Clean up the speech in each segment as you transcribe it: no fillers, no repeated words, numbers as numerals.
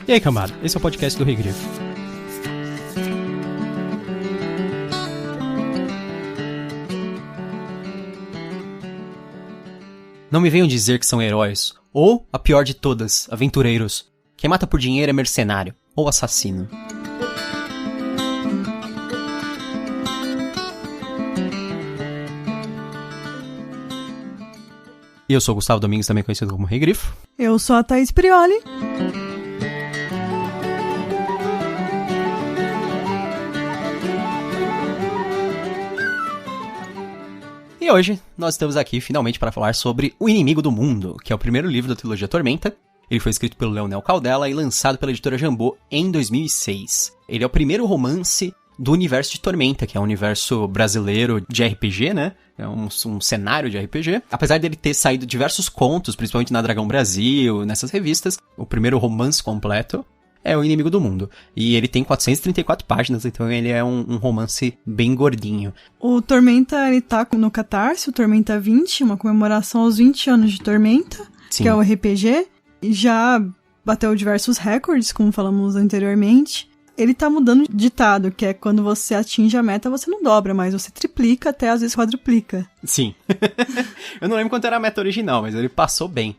E aí, cambada, esse é o podcast do Rei Grifo. Não me venham dizer que são heróis, ou, a pior de todas, aventureiros. Quem mata por dinheiro é mercenário, ou assassino. E eu sou o Gustavo Domingues, também conhecido como Rei Grifo. Eu sou a Thaís Prioli. E hoje nós estamos aqui finalmente para falar sobre O Inimigo do Mundo, que é o primeiro livro da trilogia Tormenta. Ele foi escrito pelo Leonel Caldela e lançado pela editora Jambô em 2006. Ele é o primeiro romance do universo de Tormenta, que é um universo brasileiro de RPG, né? É um cenário de RPG. Apesar dele ter saído diversos contos, principalmente na Dragão Brasil, nessas revistas, o primeiro romance completo é O Inimigo do Mundo. E ele tem 434 páginas, então ele é um romance bem gordinho. O Tormenta, ele tá no Catarse, o Tormenta 20, uma comemoração aos 20 anos de Tormenta, Sim. Que é o RPG. E já bateu diversos recordes, como falamos anteriormente. Ele tá mudando de ditado, que é quando você atinge a meta, você não dobra, mas você triplica até às vezes quadruplica. Sim. Eu não lembro quanto era a meta original, mas ele passou bem.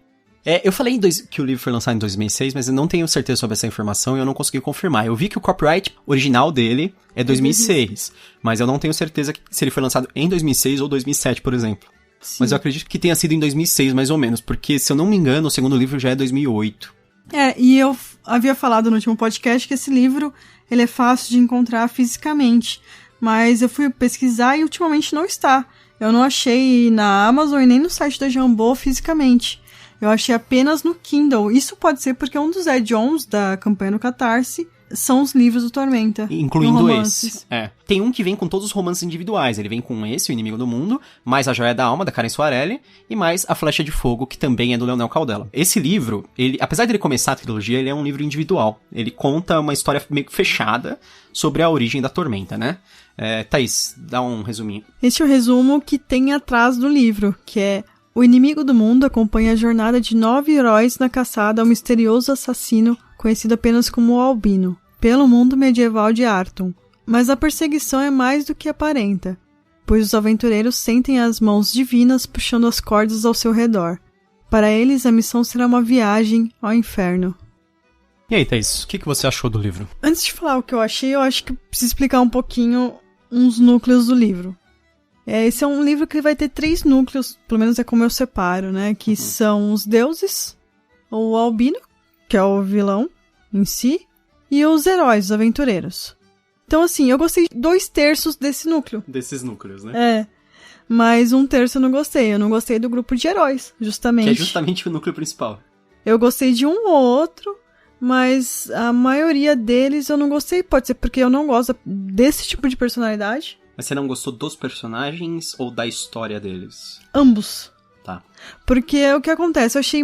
Eu falei que o livro foi lançado em 2006, mas eu não tenho certeza sobre essa informação e eu não consegui confirmar. Eu vi que o copyright original dele é 2006, mas eu não tenho certeza se ele foi lançado em 2006 ou 2007, por exemplo. Sim. Mas eu acredito que tenha sido em 2006, mais ou menos, porque, se eu não me engano, o segundo livro já é 2008. E eu havia falado no último podcast que esse livro, ele é fácil de encontrar fisicamente, mas eu fui pesquisar e ultimamente não está. Eu não achei na Amazon e nem no site da Jambô fisicamente. Eu achei apenas no Kindle. Isso pode ser porque um dos add-ons da campanha no Catarse são os livros do Tormenta. Incluindo esse. Tem um que vem com todos os romances individuais. Ele vem com esse, O Inimigo do Mundo, mais A Joia da Alma, da Karen Soarelli, e mais A Flecha de Fogo, que também é do Leonel Caldela. Esse livro, apesar dele começar a trilogia, ele é um livro individual. Ele conta uma história meio que fechada sobre a origem da Tormenta, né? Thaís, dá um resuminho. Este é o resumo que tem atrás do livro, que é: O Inimigo do Mundo acompanha a jornada de 9 heróis na caçada ao misterioso assassino conhecido apenas como o Albino, pelo mundo medieval de Arton. Mas a perseguição é mais do que aparenta, pois os aventureiros sentem as mãos divinas puxando as cordas ao seu redor. Para eles, a missão será uma viagem ao inferno. E aí, Thaís, o que você achou do livro? Antes de falar o que eu achei, eu acho que eu preciso explicar um pouquinho uns núcleos do livro. Esse é um livro que vai ter 3 núcleos, pelo menos é como eu separo, né? Que são os deuses, o Albino, que é o vilão em si, e os heróis, os aventureiros. Então, assim, eu gostei de 2/3 desse núcleo. Desses núcleos, né? Mas 1/3 eu não gostei. Eu não gostei do grupo de heróis, justamente. Que é justamente o núcleo principal. Eu gostei de um ou outro, mas a maioria deles eu não gostei. Pode ser porque eu não gosto desse tipo de personalidade. Mas você não gostou dos personagens ou da história deles? Ambos. Tá. Porque o que acontece? Eu achei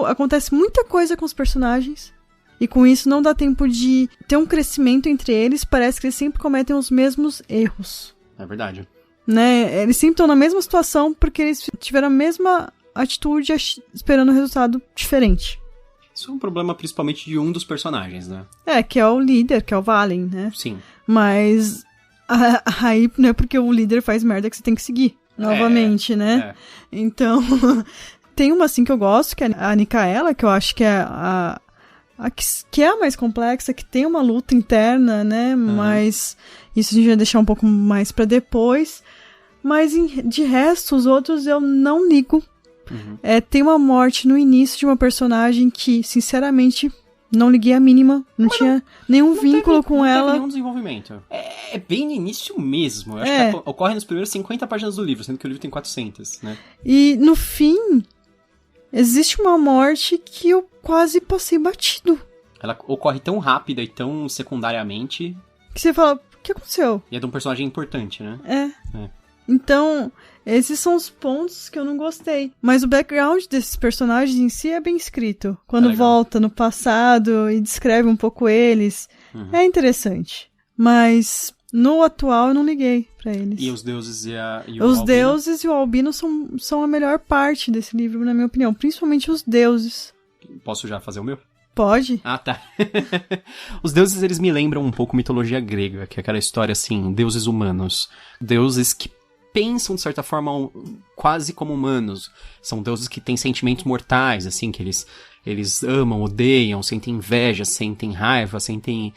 acontece muita coisa com os personagens. E com isso não dá tempo de ter um crescimento entre eles. Parece que eles sempre cometem os mesmos erros. É verdade. Né? Eles sempre estão na mesma situação porque eles tiveram a mesma atitude esperando um resultado diferente. Isso é um problema principalmente de um dos personagens, né? Que é o líder, que é o Valen, né? Sim. Mas aí não é porque o líder faz merda que você tem que seguir. Novamente, né? Então, tem uma assim que eu gosto, que é a Nicaela, que eu acho que é que é a mais complexa, que tem uma luta interna, né? Mas isso a gente vai deixar um pouco mais pra depois. Mas de resto, os outros eu não ligo. Tem uma morte no início de uma personagem que, sinceramente, não liguei a mínima. Não tinha nenhum vínculo com ela. Não teve nenhum desenvolvimento. É bem no início mesmo. Eu acho que ocorre nos primeiros 50 páginas do livro, sendo que o livro tem 400, né? E, no fim, existe uma morte que eu quase passei batido. Ela ocorre tão rápida e tão secundariamente... que você fala, o que aconteceu? E é de um personagem importante, né? Então, esses são os pontos que eu não gostei. Mas o background desses personagens em si é bem escrito. Quando volta no passado e descreve um pouco eles, é interessante. Mas no atual eu não liguei pra eles. E os deuses e o Os Albino? deuses e o Albino são a melhor parte desse livro, na minha opinião. Principalmente os deuses. Posso já fazer o meu? Pode. Ah, tá. Os deuses, eles me lembram um pouco mitologia grega, que é aquela história, assim, deuses humanos. Deuses que pensam, de certa forma, quase como humanos. São deuses que têm sentimentos mortais, assim, que eles amam, odeiam, sentem inveja, sentem raiva, sentem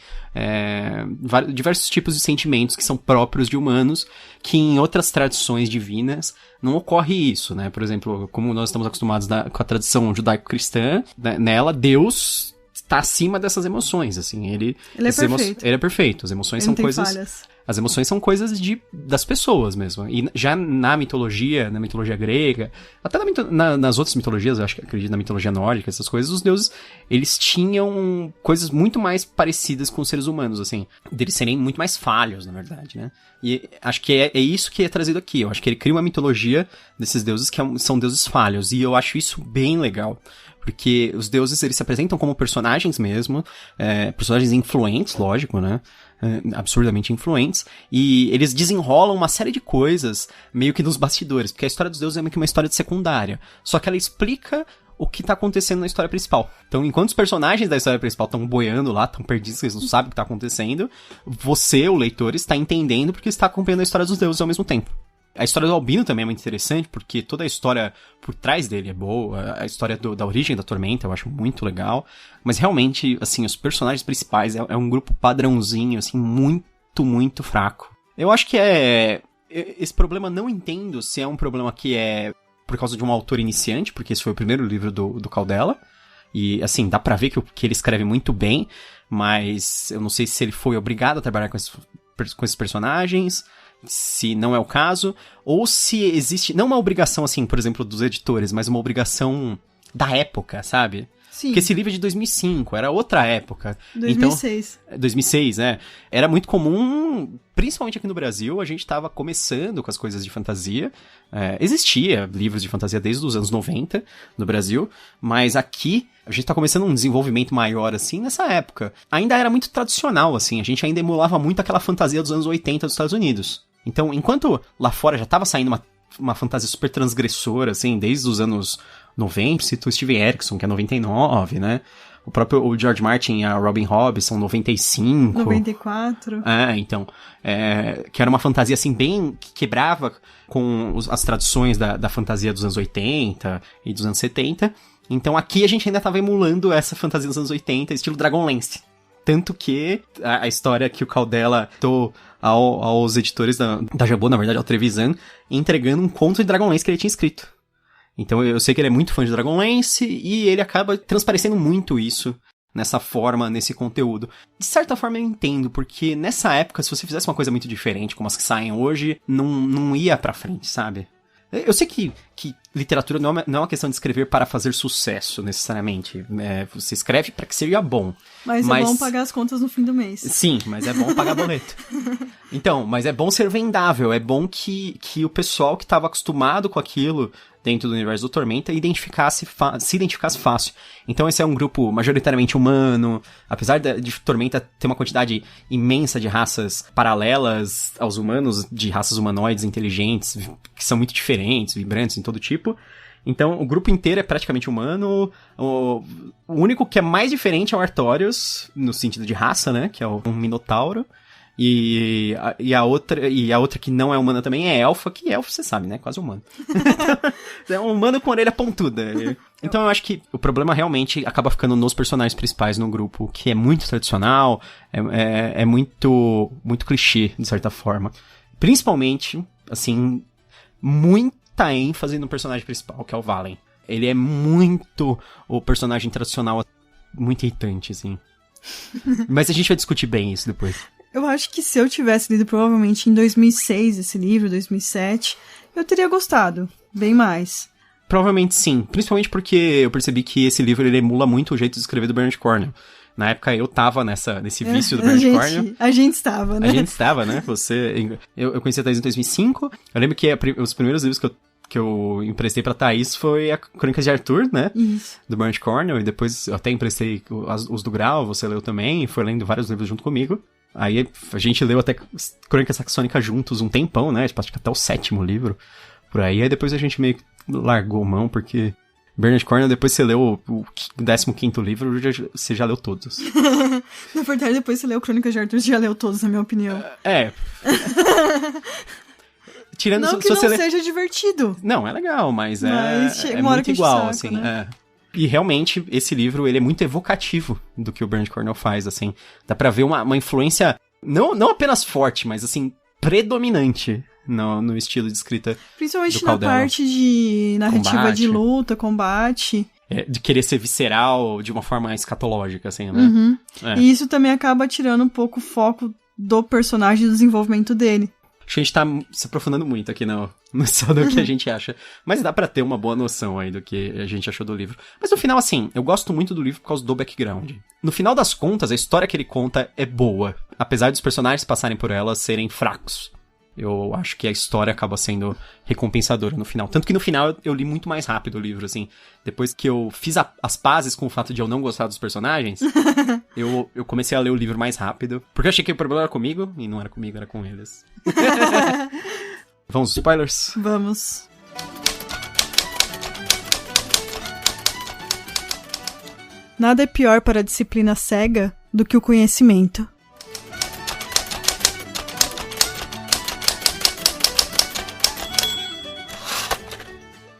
diversos tipos de sentimentos que são próprios de humanos, que em outras tradições divinas não ocorre isso, né? Por exemplo, como nós estamos acostumados com a tradição judaico-cristã, nela Deus está acima dessas emoções, assim, ele é perfeito. Ele é perfeito, as emoções são coisas... Falhas. As emoções são coisas das pessoas mesmo. E já na mitologia grega, até nas outras mitologias, eu acho que acredito na mitologia nórdica, essas coisas, os deuses, eles tinham coisas muito mais parecidas com os seres humanos, assim. Deles serem muito mais falhos, na verdade, né? E acho que é isso que é trazido aqui. Eu acho que ele cria uma mitologia desses deuses que são deuses falhos. E eu acho isso bem legal. Porque os deuses, eles se apresentam como personagens mesmo, personagens influentes, lógico, né? Absurdamente influentes, e eles desenrolam uma série de coisas meio que nos bastidores, porque a história dos deuses é meio que uma história de secundária, só que ela explica o que tá acontecendo na história principal. Então, enquanto os personagens da história principal estão boiando lá, estão perdidos, eles não sabem o que tá acontecendo, você, o leitor, está entendendo porque está acompanhando a história dos deuses ao mesmo tempo. A história do Albino também é muito interessante, porque toda a história por trás dele é boa, a história da origem da Tormenta eu acho muito legal, mas realmente, assim, os personagens principais é um grupo padrãozinho, assim, muito, muito fraco. Eu acho que esse problema, não entendo se é um problema que é por causa de um autor iniciante, porque esse foi o primeiro livro do Caldela, e, assim, dá pra ver que ele escreve muito bem, mas eu não sei se ele foi obrigado a trabalhar com esses personagens, se não é o caso, ou se existe, não uma obrigação, assim, por exemplo, dos editores, mas uma obrigação da época, sabe? Sim. Porque esse livro é de 2005, era outra época. 2006. Então, 2006, né? Era muito comum, principalmente aqui no Brasil, a gente tava começando com as coisas de fantasia. Existia livros de fantasia desde os anos 90 no Brasil, mas aqui a gente tá começando um desenvolvimento maior, assim, nessa época. Ainda era muito tradicional, assim, a gente ainda emulava muito aquela fantasia dos anos 80 dos Estados Unidos. Então, enquanto lá fora já tava saindo uma fantasia super transgressora, assim, desde os anos 90, cito o Steven Erikson, que é 99, né? O George Martin e a Robin Hobb são 95. 94. Então, que era uma fantasia, assim, bem, que quebrava com as tradições da fantasia dos anos 80 e dos anos 70. Então, aqui a gente ainda tava emulando essa fantasia dos anos 80, estilo Dragonlance. Tanto que a história que o Caldela deu aos editores da Jambô, na verdade, ao Trevisan, entregando um conto de Dragonlance que ele tinha escrito. Então eu sei que ele é muito fã de Dragonlance e ele acaba transparecendo muito isso nessa forma, nesse conteúdo. De certa forma eu entendo, porque nessa época, se você fizesse uma coisa muito diferente, como as que saem hoje, não ia pra frente, sabe? Eu sei que literatura não é uma questão de escrever para fazer sucesso, necessariamente. Você escreve para que seja bom. Mas é bom pagar as contas no fim do mês. Sim, mas é bom pagar boleto. Então, mas é bom ser vendável. É bom que o pessoal que estava acostumado com aquilo dentro do universo do Tormenta se identificasse fácil. Então esse é um grupo majoritariamente humano. Apesar de Tormenta ter uma quantidade imensa de raças paralelas aos humanos, de raças humanoides inteligentes, que são muito diferentes, vibrantes em todo tipo. Então o grupo inteiro é praticamente humano. O único que é mais diferente é o Artorius, no sentido de raça, né? Que é um minotauro. E a outra que não é humana também é elfa, que elfa, você sabe, né? Quase humano. É um humano com orelha pontuda. Então eu acho que o problema realmente acaba ficando nos personagens principais no grupo, que é muito tradicional, é muito, muito clichê, de certa forma. Principalmente, assim, muita ênfase no personagem principal, que é o Valen. Ele é muito o personagem tradicional, muito irritante, assim. Mas a gente vai discutir bem isso depois. Eu acho que se eu tivesse lido provavelmente em 2006 esse livro, 2007, eu teria gostado, bem mais. Provavelmente sim, principalmente porque eu percebi que esse livro ele emula muito o jeito de escrever do Bernard Cornwell. Na época eu tava nesse vício do Bernard Cornwell. A gente estava, né? A gente estava, né? Eu conheci a Thaís em 2005, eu lembro que os primeiros livros que eu emprestei pra Thaís foi a Crônicas de Arthur, né? Isso. Do Bernard Cornwell, e depois eu até emprestei os do Grau, você leu também, e foi lendo vários livros junto comigo. Aí a gente leu até Crônica Saxônica juntos um tempão, né? Acho que até o 7º livro, por aí. Aí depois a gente meio que largou mão, porque Bernard Cornwell, depois você leu o 15º livro, você já leu todos. Na verdade, depois você leu Crônicas de Arthur, você já leu todos, na minha opinião. Tirando não que não seja divertido. Não, é legal, mas é muito igual, saco, assim. Né? E realmente, esse livro, ele é muito evocativo do que o Bernard Cornwell faz, assim. Dá pra ver uma influência, não apenas forte, mas, assim, predominante no estilo de escrita. Principalmente na parte de narrativa de luta, combate. De querer ser visceral de uma forma escatológica, assim, né? Uhum. E isso também acaba tirando um pouco o foco do personagem e do desenvolvimento dele. Acho que a gente tá se aprofundando muito aqui só do que a gente acha. Mas dá pra ter uma boa noção aí do que a gente achou do livro. Mas no final, assim, eu gosto muito do livro por causa do background. No final das contas, a história que ele conta é boa. Apesar dos personagens passarem por ela serem fracos. Eu acho que a história acaba sendo recompensadora no final. Tanto que no final eu li muito mais rápido o livro, assim. Depois que eu fiz as pazes com o fato de eu não gostar dos personagens, eu comecei a ler o livro mais rápido. Porque eu achei que o problema era comigo, e não era comigo, era com eles. Vamos, spoilers? Vamos. Nada é pior para a disciplina cega do que o conhecimento.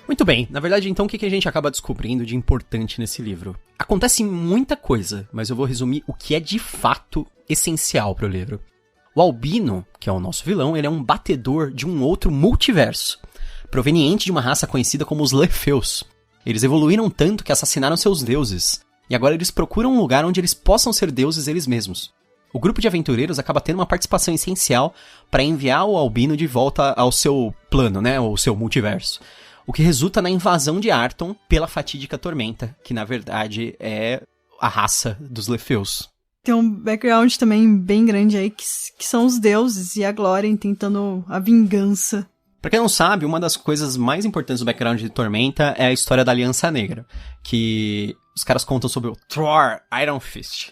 Muito bem, na verdade, então, o que a gente acaba descobrindo de importante nesse livro? Acontece muita coisa, mas eu vou resumir o que é de fato essencial para o livro. O Albino, que é o nosso vilão, ele é um batedor de um outro multiverso, proveniente de uma raça conhecida como os Lefeus. Eles evoluíram tanto que assassinaram seus deuses, e agora eles procuram um lugar onde eles possam ser deuses eles mesmos. O grupo de aventureiros acaba tendo uma participação essencial para enviar o Albino de volta ao seu plano, né, ao seu multiverso. O que resulta na invasão de Arton pela fatídica Tormenta, que na verdade é a raça dos Lefeus. Tem um background também bem grande aí, que são os deuses e a Glórien tentando a vingança. Pra quem não sabe, uma das coisas mais importantes do background de Tormenta é a história da Aliança Negra, que os caras contam sobre o Thor Iron Fist.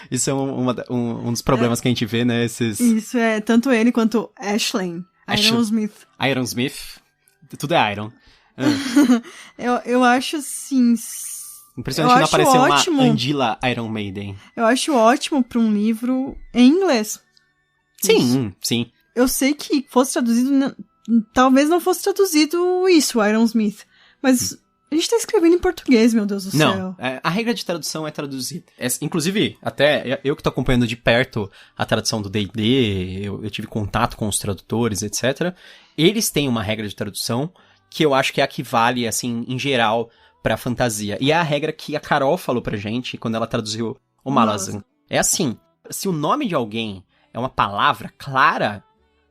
Isso é um dos problemas que a gente vê, né? Isso é, tanto ele quanto Aisling, Iron Smith. Tudo é Iron. Eu acho, assim... Impressionante não aparecer uma Andila Iron Maiden. Eu acho ótimo pra um livro em inglês. Sim, sim. Eu sei que fosse traduzido... Talvez não fosse traduzido isso, Iron Smith. Mas a gente tá escrevendo em português, meu Deus do céu. Não, a regra de tradução é traduzir. Inclusive, até eu que tô acompanhando de perto a tradução do D&D, eu tive contato com os tradutores, etc. Eles têm uma regra de tradução que eu acho que é a que vale, assim, em geral, pra fantasia. E é a regra que a Carol falou pra gente quando ela traduziu o Malazan. É assim, se o nome de alguém é uma palavra clara,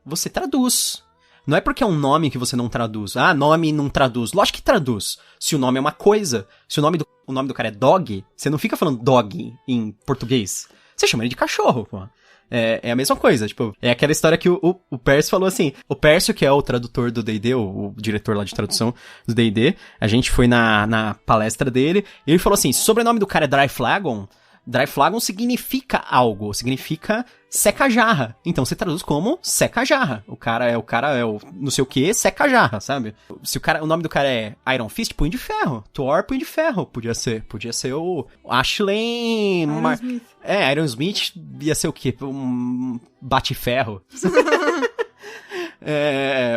você traduz. Não é porque é um nome que você não traduz. Ah, nome não traduz. Lógico que traduz. Se o nome é uma coisa, se o nome do cara é dog, você não fica falando dog em português. Você chama ele de cachorro, pô. É a mesma coisa, tipo, é aquela história que o Pércio falou assim, o Pércio, que é o tradutor do D&D, o diretor lá de tradução do D&D, a gente foi na palestra dele, e ele falou assim, sobrenome do cara é Dryflagon, Dryflagon significa algo, significa seca-jarra. Então você traduz como seca-jarra. O cara é o não sei o que, seca-jarra, sabe? Se o nome do cara é Iron Fist, punho de ferro. Thor, punho de ferro. Podia ser o Aisling... Smith. Iron Smith ia ser o quê? Um bate-ferro.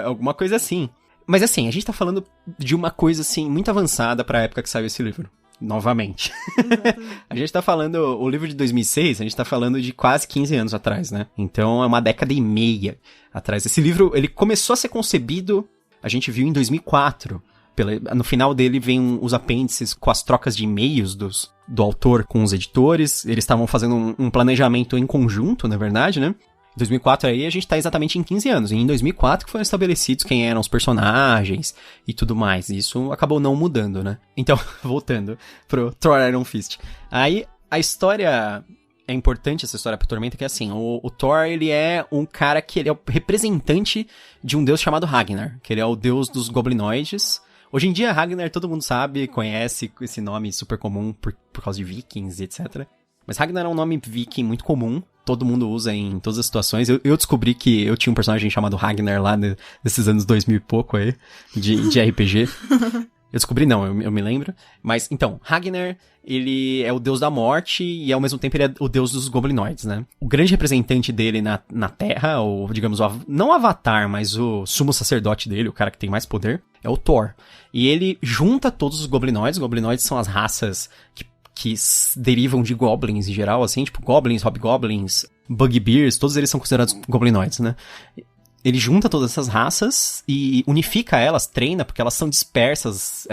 Alguma coisa assim. Mas assim, a gente tá falando de uma coisa assim, muito avançada pra época que saiu esse livro. Novamente. A gente tá falando, o livro de 2006, a gente tá falando de quase 15 anos atrás, né? Então é uma década e meia atrás. Esse livro, ele começou a ser concebido, a gente viu em 2004. No final dele vem os apêndices com as trocas de e-mails do autor com os editores. Eles estavam fazendo um planejamento em conjunto, na verdade, né? Em 2004 aí a gente tá exatamente em 15 anos. E em 2004 que foram estabelecidos quem eram os personagens e tudo mais. E isso acabou não mudando, né? Então, voltando pro Thor Iron Fist. Aí, a história... É importante essa história pra Tormenta, que é assim, o Thor, ele é um cara que ele é o representante de um deus chamado Ragnar, que ele é o deus dos goblinoides. Hoje em dia, Ragnar todo mundo sabe, conhece esse nome super comum por causa de vikings e etc. Mas Ragnar é um nome viking muito comum, todo mundo usa em todas as situações. Eu descobri que eu tinha um personagem chamado Ragnar lá nesses anos 2000 e pouco aí, de RPG. Eu descobri não, eu me lembro. Mas, então, Ragnar, ele é o deus da morte e ao mesmo tempo ele é o deus dos goblinoides, né? O grande representante dele na Terra, ou digamos, não o Avatar, mas o sumo sacerdote dele, o cara que tem mais poder, é o Thor. E ele junta todos os goblinoides. Goblinoides são as raças que derivam de goblins em geral, assim, tipo goblins, hobgoblins, bugbears, todos eles são considerados goblinoides, né? Ele junta todas essas raças e unifica elas, treina, porque elas são dispersas,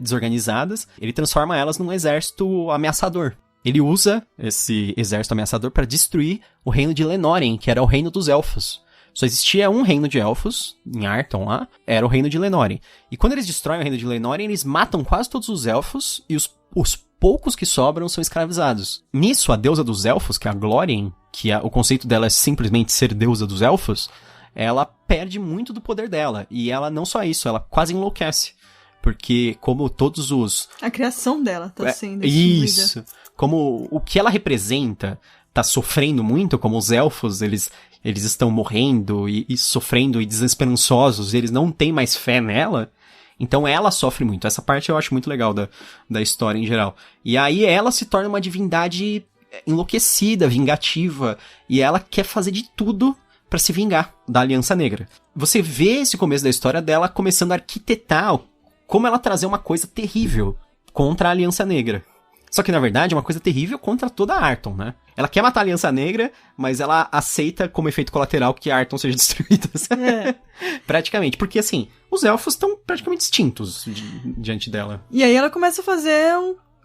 desorganizadas. Ele transforma elas num exército ameaçador. Ele usa esse exército ameaçador para destruir o reino de Lenórien, que era o reino dos elfos. Só existia um reino de elfos, em Arton lá, era o reino de Lenórien. E quando eles destroem o reino de Lenórien, eles matam quase todos os elfos e os poucos que sobram são escravizados. Nisso, a deusa dos elfos, que é a Glórien, o conceito dela é simplesmente ser deusa dos elfos, ela perde muito do poder dela. E ela não só isso, ela quase enlouquece. Porque como todos os... A criação dela tá sendo isso. Como o que ela representa tá sofrendo muito, como os elfos, eles estão morrendo e sofrendo e desesperançosos, e eles não têm mais fé nela. Então ela sofre muito. Essa parte eu acho muito legal da história em geral. E aí ela se torna uma divindade enlouquecida, vingativa. E ela quer fazer de tudo pra se vingar da Aliança Negra. Você vê esse começo da história dela começando a arquitetar como ela trazer uma coisa terrível contra a Aliança Negra. Só que, na verdade, é uma coisa terrível contra toda a Arton, né? Ela quer matar a Aliança Negra, mas ela aceita como efeito colateral que a Arton seja destruída. Praticamente. Porque, assim, os elfos estão praticamente extintos diante dela. E aí ela começa a fazer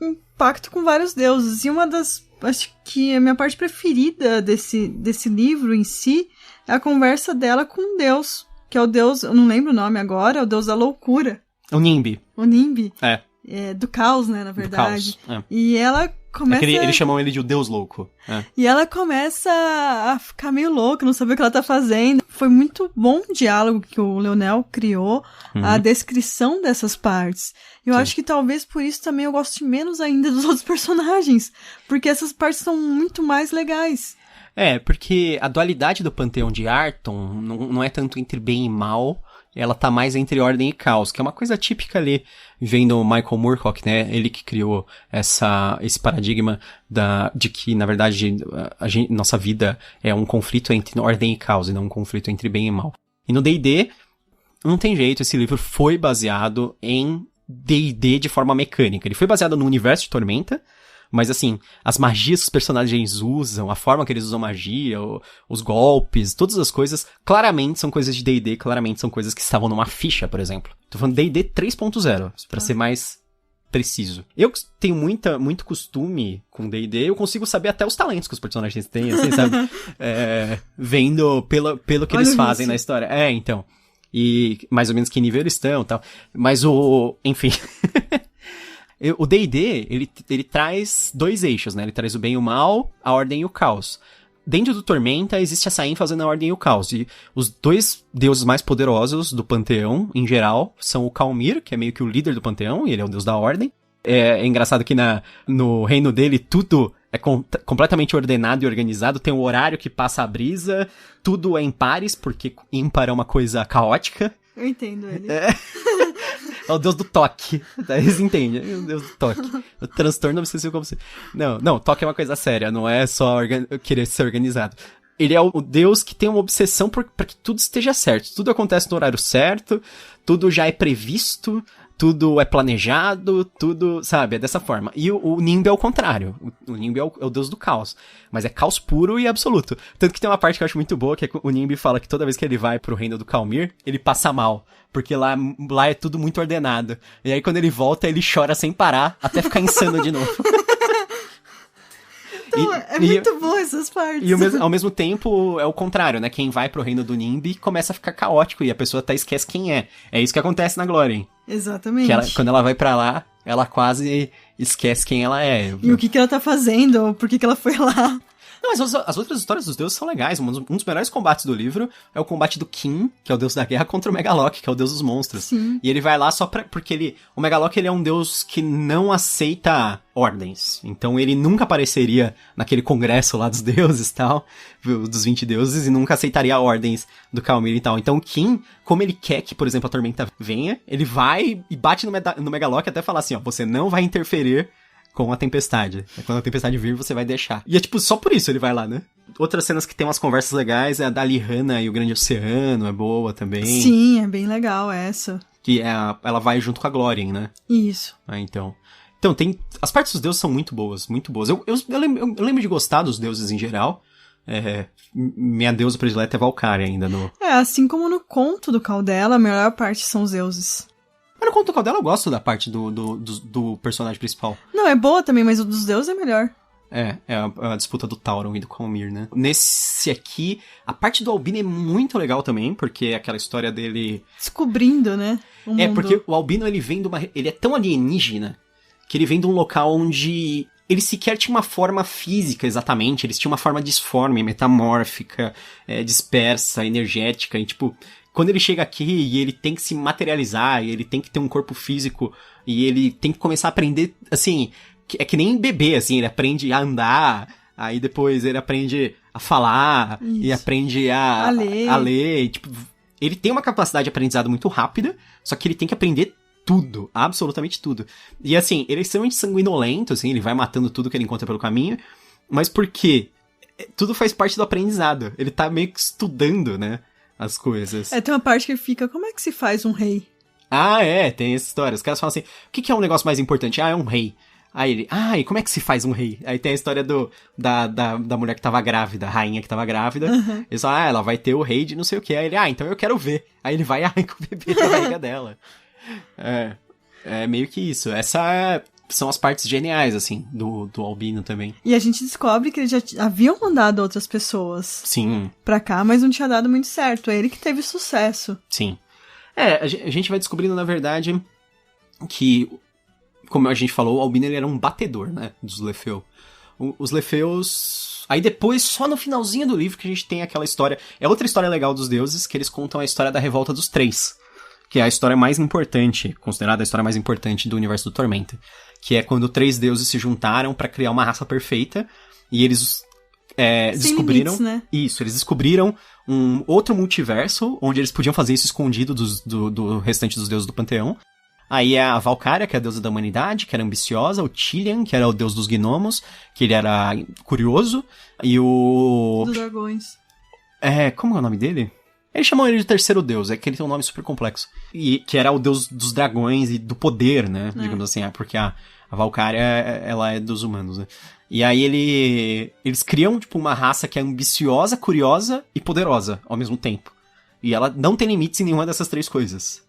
um pacto com vários deuses. E uma das... Acho que a minha parte preferida desse livro em si é a conversa dela com um deus. Que é o deus... Eu não lembro o nome agora. É o deus da loucura. O Nimbi. O Nimbi. É do caos, né, na verdade. Do caos, E ela começa... Eles chamam ele de o Deus Louco. E ela começa a ficar meio louca, não saber o que ela tá fazendo. Foi muito bom o diálogo que o Leonel criou, a descrição dessas partes. Eu acho que talvez por isso também eu goste menos ainda dos outros personagens. Porque essas partes são muito mais legais. Porque a dualidade do panteão de Arton não é tanto entre bem e mal, ela tá mais entre ordem e caos, que é uma coisa típica ali, vendo o Michael Moorcock, né, ele que criou esse paradigma de que, na verdade, nossa vida é um conflito entre ordem e caos, e não um conflito entre bem e mal. E no D&D, não tem jeito, esse livro foi baseado em D&D de forma mecânica, ele foi baseado no universo de Tormenta, mas assim, as magias que os personagens usam, a forma que eles usam magia, os golpes, todas as coisas, claramente são coisas de D&D, claramente são coisas que estavam numa ficha, por exemplo. Tô falando D&D 3.0, pra ser mais preciso. Eu tenho muito costume com D&D, eu consigo saber até os talentos que os personagens têm, assim, sabe? Vendo pelo que eles fazem na história. Então. E mais ou menos que nível eles estão e tal. Mas enfim... O D&D, ele traz dois eixos, né? Ele traz o bem e o mal, a ordem e o caos. Dentro do Tormenta, existe essa ênfase na ordem e o caos. E os dois deuses mais poderosos do panteão, em geral, são o Calmir, que é meio que o líder do panteão, e ele é o deus da ordem. É engraçado que no reino dele, tudo é completamente ordenado e organizado. Tem um horário que passa a brisa, tudo é em pares, porque ímpar é uma coisa caótica. Eu entendo ele. É o deus do toque. Eles entendem. É o deus do toque. O transtorno obsessivo compulsivo. Não, toque é uma coisa séria. Não é só querer ser organizado. Ele é o deus que tem uma obsessão para que tudo esteja certo. Tudo acontece no horário certo. Tudo já é previsto. Tudo é planejado. Tudo, sabe? É dessa forma. E o Nimbi é o contrário. O Nimbi é o deus do caos. Mas é caos puro e absoluto. Tanto que tem uma parte que eu acho muito boa, que é que o Nimbi fala que toda vez que ele vai pro reino do Calmir, ele passa mal. Porque lá é tudo muito ordenado. E aí quando ele volta, ele chora sem parar, até ficar insano de novo. Então, muito bom essas partes. E ao mesmo tempo, é o contrário, né? Quem vai pro reino do Nimbi começa a ficar caótico e a pessoa até esquece quem é. É isso que acontece na Glórien. Exatamente. Quando ela vai pra lá, ela quase esquece quem ela é. E o que ela tá fazendo, ou por que ela foi lá. Não, mas as outras histórias dos deuses são legais. Um dos melhores combates do livro é o combate do Kin, que é o deus da guerra, contra o Megaloc, que é o deus dos monstros. Sim. E ele vai lá só porque o Megaloc, ele é um deus que não aceita ordens. Então ele nunca apareceria naquele congresso lá dos deuses e tal, dos 20 deuses, e nunca aceitaria ordens do Khalmyr e tal. Então o Kin, como ele quer que, por exemplo, a tormenta venha, ele vai e bate no Megaloc até falar assim, ó, você não vai interferir com a tempestade. Quando a tempestade vir, você vai deixar. E é tipo, só por isso ele vai lá, né? Outras cenas que tem umas conversas legais é a da Lihana e o Grande Oceano, é boa também. Sim, é bem legal essa. Que ela vai junto com a Glórien, né? Isso. Então tem... As partes dos deuses são muito boas, muito boas. Eu lembro de gostar dos deuses em geral. Minha deusa predileta é Valkyria ainda. Assim como no conto do Caldela, a melhor parte são os deuses. Mas no conto do Caldela eu gosto da parte do personagem principal. Não, é boa também, mas o dos deuses é melhor. É a disputa do Tauron e do Khalmyr, né? Nesse aqui, a parte do Albino é muito legal também, porque é aquela história dele... Descobrindo, né? O mundo. Porque o Albino, ele é tão alienígena, que ele vem de um local onde... Eles sequer tinham uma forma física, exatamente. Eles tinham uma forma disforme, metamórfica, dispersa, energética, e tipo... Quando ele chega aqui e ele tem que se materializar, e ele tem que ter um corpo físico, e ele tem que começar a aprender, assim, é que nem bebê, assim, ele aprende a andar, aí depois ele aprende a falar, Isso. e aprende a ler, e, tipo, ele tem uma capacidade de aprendizado muito rápida, só que ele tem que aprender tudo, absolutamente tudo. E assim, ele é extremamente sanguinolento, assim, ele vai matando tudo que ele encontra pelo caminho, mas por quê? Tudo faz parte do aprendizado, ele tá meio que estudando, né? As coisas. Tem uma parte que fica, como é que se faz um rei? Tem essa história. Os caras falam assim, o que é um negócio mais importante? É um rei. Aí ele, e como é que se faz um rei? Aí tem a história da mulher que tava grávida, a rainha que tava grávida. Uhum. Eles falam, ela vai ter o rei de não sei o que. Aí ele, então eu quero ver. Aí ele vai e arranca o bebê da barriga dela. É meio que isso. São as partes geniais, assim, do Albino também. E a gente descobre que eles já haviam mandado outras pessoas. Sim. Pra cá, mas não tinha dado muito certo. É ele que teve sucesso. Sim. A gente vai descobrindo, na verdade, que, como a gente falou, o Albino ele era um batedor, né, dos Lefeu. Os Lefeus... Aí depois, só no finalzinho do livro, que a gente tem aquela história... É outra história legal dos deuses, que eles contam a história da Revolta dos Três. Que é a história mais importante, considerada a história mais importante do universo do Tormenta. Que é quando 3 deuses se juntaram pra criar uma raça perfeita, e eles descobriram... limites, né? Isso, eles descobriram um outro multiverso, onde eles podiam fazer isso escondido do restante dos deuses do panteão. Aí é a Valkyria, que é a deusa da humanidade, que era ambiciosa, o Tilian, que era o deus dos gnomos, que ele era curioso, e o... Dos dragões. Como é o nome dele? Eles chamam ele de terceiro deus, é que ele tem um nome super complexo. E que era o deus dos dragões e do poder, né? Digamos assim, porque a Valkyria, ela é dos humanos, né? E aí eles criam, tipo, uma raça que é ambiciosa, curiosa e poderosa ao mesmo tempo. E ela não tem limites em nenhuma dessas 3 coisas.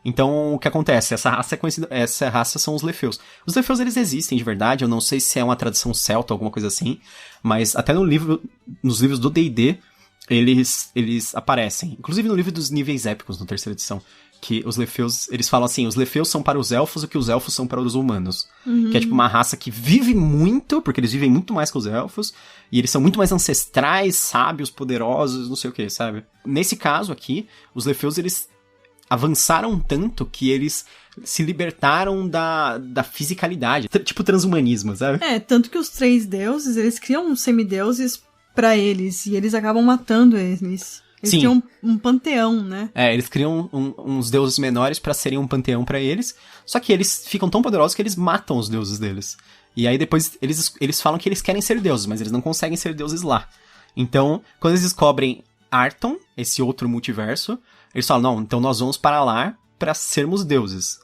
Então, o que acontece? Essa raça são os Lefeus. Os Lefeus, eles existem de verdade, eu não sei se é uma tradição celta ou alguma coisa assim, mas até nos livros do D&D, eles aparecem. Inclusive no livro dos níveis épicos, na 3ª edição, que os Lefeus, eles falam assim, os Lefeus são para os elfos o que os elfos são para os humanos. Uhum. Que é tipo uma raça que vive muito, porque eles vivem muito mais que os elfos, e eles são muito mais ancestrais, sábios, poderosos, não sei o que, sabe? Nesse caso aqui, os Lefeus, eles avançaram tanto que eles se libertaram da fisicalidade, tipo transhumanismo, sabe? Tanto que os 3 deuses, eles criam semideuses pra eles, e eles acabam matando eles. Eles criam um panteão, né? Eles criam uns deuses menores pra serem um panteão pra eles, só que eles ficam tão poderosos que eles matam os deuses deles. E aí depois eles falam que eles querem ser deuses, mas eles não conseguem ser deuses lá. Então, quando eles descobrem Arton, esse outro multiverso, eles falam, não, então nós vamos para lá pra sermos deuses.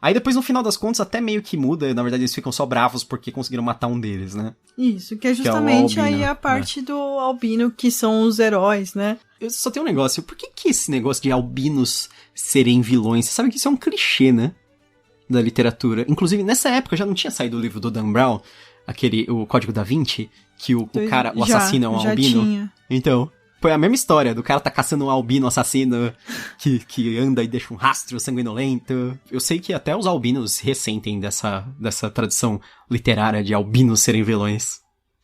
Aí depois, no final das contas, até meio que muda, na verdade eles ficam só bravos porque conseguiram matar um deles, né? Isso, que é justamente que é o Albino, aí a parte do Albino, que são os heróis, né? Eu só tenho um negócio, por que esse negócio de albinos serem vilões? Você sabe que isso é um clichê, né? Da literatura. Inclusive, nessa época já não tinha saído o livro do Dan Brown, o Código da Vinci, que o assassino é um albino. Tinha. Então, foi a mesma história, do cara tá caçando um albino assassino que anda e deixa um rastro sanguinolento. Eu sei que até os albinos ressentem dessa tradição literária de albinos serem vilões.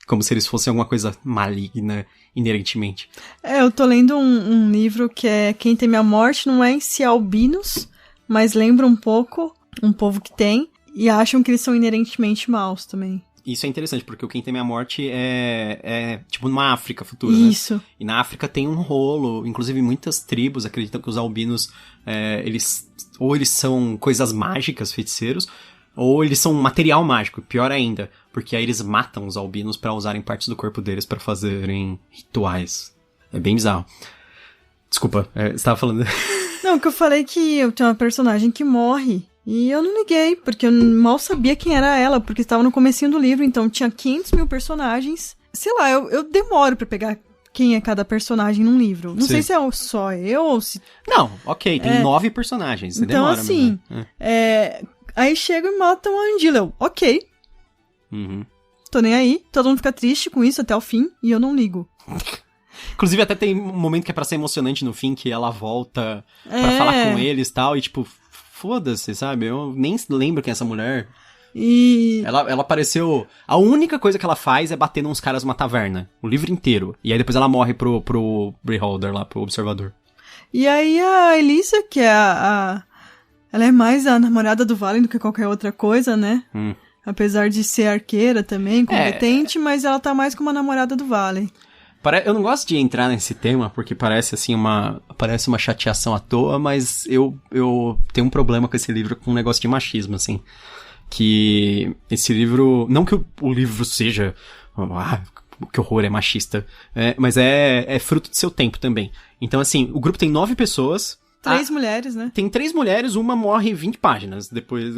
Como se eles fossem alguma coisa maligna, inerentemente. Eu tô lendo um livro que é Quem Teme a Morte, não é em si albinos, mas lembra um pouco um povo que tem, e acham que eles são inerentemente maus também. Isso é interessante, porque o Quem Teme a Morte é tipo numa África futura, Isso. Né? E na África tem um rolo, inclusive muitas tribos acreditam que os albinos, eles são coisas mágicas, feiticeiros, ou eles são material mágico, pior ainda, porque aí eles matam os albinos pra usarem partes do corpo deles pra fazerem rituais. É bem bizarro. Desculpa, você tava falando... Não, que eu falei que eu tenho uma personagem que morre, e eu não liguei, porque eu mal sabia quem era ela, porque estava no comecinho do livro, então tinha 500 mil personagens. Sei lá, eu demoro pra pegar quem é cada personagem num livro. Não sei se é só eu ou se... Não, ok, tem 9 personagens, você então, demora. Assim, aí chegam e matam a Angela. Eu, ok. Uhum. Tô nem aí, todo mundo fica triste com isso até o fim, e eu não ligo. Inclusive, até tem um momento que é pra ser emocionante no fim, que ela volta pra falar com eles e tal, e tipo, foda-se, sabe? Eu nem lembro quem é essa mulher. E... Ela apareceu... A única coisa que ela faz é bater nos caras numa taverna, o livro inteiro. E aí depois ela morre pro Beholder lá, pro Observador. E aí a Elisa, que é ela é mais a namorada do Valen do que qualquer outra coisa, né? Apesar de ser arqueira também, competente, mas ela tá mais como a namorada do Valen. Eu não gosto de entrar nesse tema, porque parece assim parece uma chateação à toa, mas eu tenho um problema com esse livro, com um negócio de machismo, assim. Que esse livro... Não que o livro seja... que horror, é machista. Mas é fruto de seu tempo também. Então, assim, o grupo tem 9 pessoas... 3 mulheres, né? Tem 3 mulheres, uma morre em 20 páginas.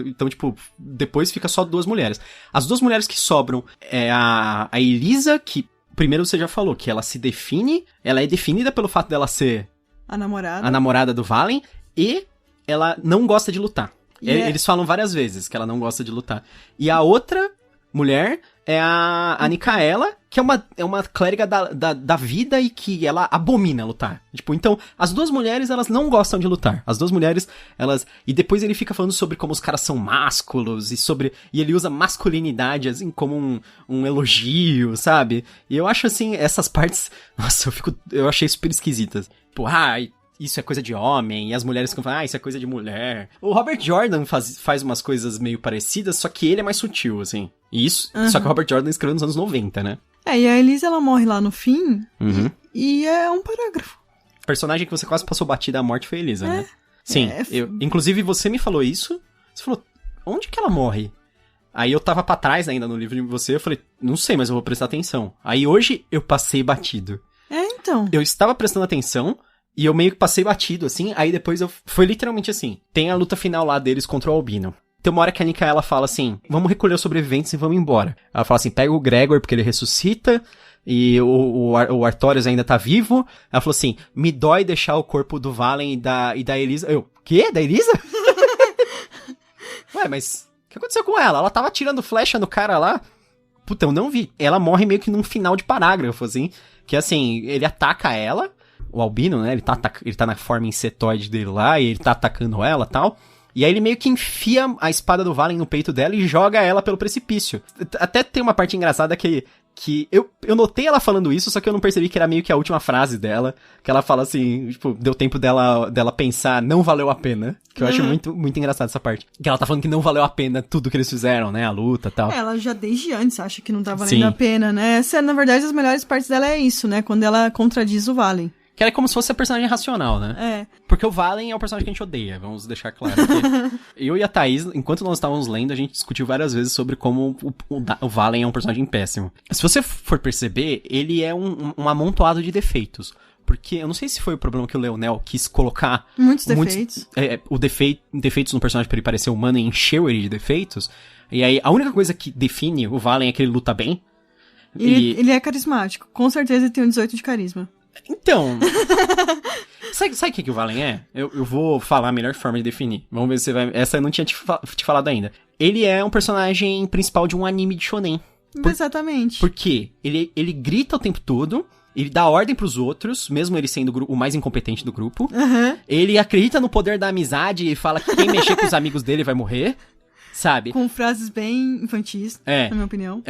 Então, tipo, depois fica só 2 mulheres. As 2 mulheres que sobram é a Elisa, que... Primeiro você já falou que ela se define, ela é definida pelo fato dela ser a namorada do Valen, e ela não gosta de lutar. Eles falam várias vezes que ela não gosta de lutar. E a outra mulher é a Nicaela, que é uma clériga da vida e que ela abomina lutar. Tipo, então, as 2 mulheres, elas não gostam de lutar. As 2 mulheres, elas... E depois ele fica falando sobre como os caras são másculos e ele usa masculinidade, assim, como um elogio, sabe? E eu acho, assim, essas partes... Nossa, eu achei super esquisitas. Tipo, isso é coisa de homem, e as mulheres ficam falando, isso é coisa de mulher. O Robert Jordan faz umas coisas meio parecidas, só que ele é mais sutil, assim. E isso, só que o Robert Jordan escreveu nos anos 90, né? E a Elisa, ela morre lá no fim, e é um parágrafo. O personagem que você quase passou batida à morte foi a Elisa, né? Sim, inclusive você me falou isso, você falou, onde que ela morre? Aí eu tava pra trás ainda no livro de você, eu falei, não sei, mas eu vou prestar atenção. Aí hoje eu passei batido. Então. Eu estava prestando atenção, e eu meio que passei batido, assim, aí depois foi literalmente assim, tem a luta final lá deles contra o Albino. Tem uma hora que a Nicaela fala assim, vamos recolher os sobreviventes e vamos embora. Ela fala assim, pega o Gregor porque ele ressuscita, e o Artorius ainda tá vivo. Ela falou assim, me dói deixar o corpo do Valen e da Elisa. Eu, quê? Da Elisa? Ué, mas o que aconteceu com ela? Ela tava atirando flecha no cara lá? Puta, eu não vi. Ela morre meio que num final de parágrafo, assim, que assim, ele ataca ela, o Albino, né, ele tá na forma insetoide dele lá, e ele tá atacando ela e tal, e aí ele meio que enfia a espada do Valen no peito dela e joga ela pelo precipício. Até tem uma parte engraçada que eu notei ela falando isso, só que eu não percebi que era meio que a última frase dela, que ela fala assim, tipo, deu tempo dela pensar, não valeu a pena, que eu acho muito, muito engraçado essa parte. Que ela tá falando que não valeu a pena tudo que eles fizeram, né, a luta e tal. Ela já desde antes acha que não tá valendo a pena, né? Essa, na verdade, as melhores partes dela é isso, né, quando ela contradiz o Valen. Que ela é como se fosse a personagem racional, né? Porque o Valen é o personagem que a gente odeia, vamos deixar claro. Eu e a Thaís, enquanto nós estávamos lendo, a gente discutiu várias vezes sobre como o Valen é um personagem péssimo. Se você for perceber, ele é um amontoado de defeitos. Porque eu não sei se foi o problema que o Leonel quis colocar... Muitos defeitos. Defeitos no personagem pra ele parecer humano e encheu ele de defeitos. E aí, a única coisa que define o Valen é que ele luta bem. Ele é carismático. Com certeza ele tem um 18 de carisma. Então, sabe o que o Valen é? Eu vou falar a melhor forma de definir. Vamos ver se você vai... Essa eu não tinha te falado ainda. Ele é um personagem principal de um anime de shonen. Exatamente. Porque ele grita o tempo todo, ele dá ordem pros outros, mesmo ele sendo o mais incompetente do grupo. Ele acredita no poder da amizade e fala que quem mexer com os amigos dele vai morrer. sabe? Com frases bem infantis, na minha opinião.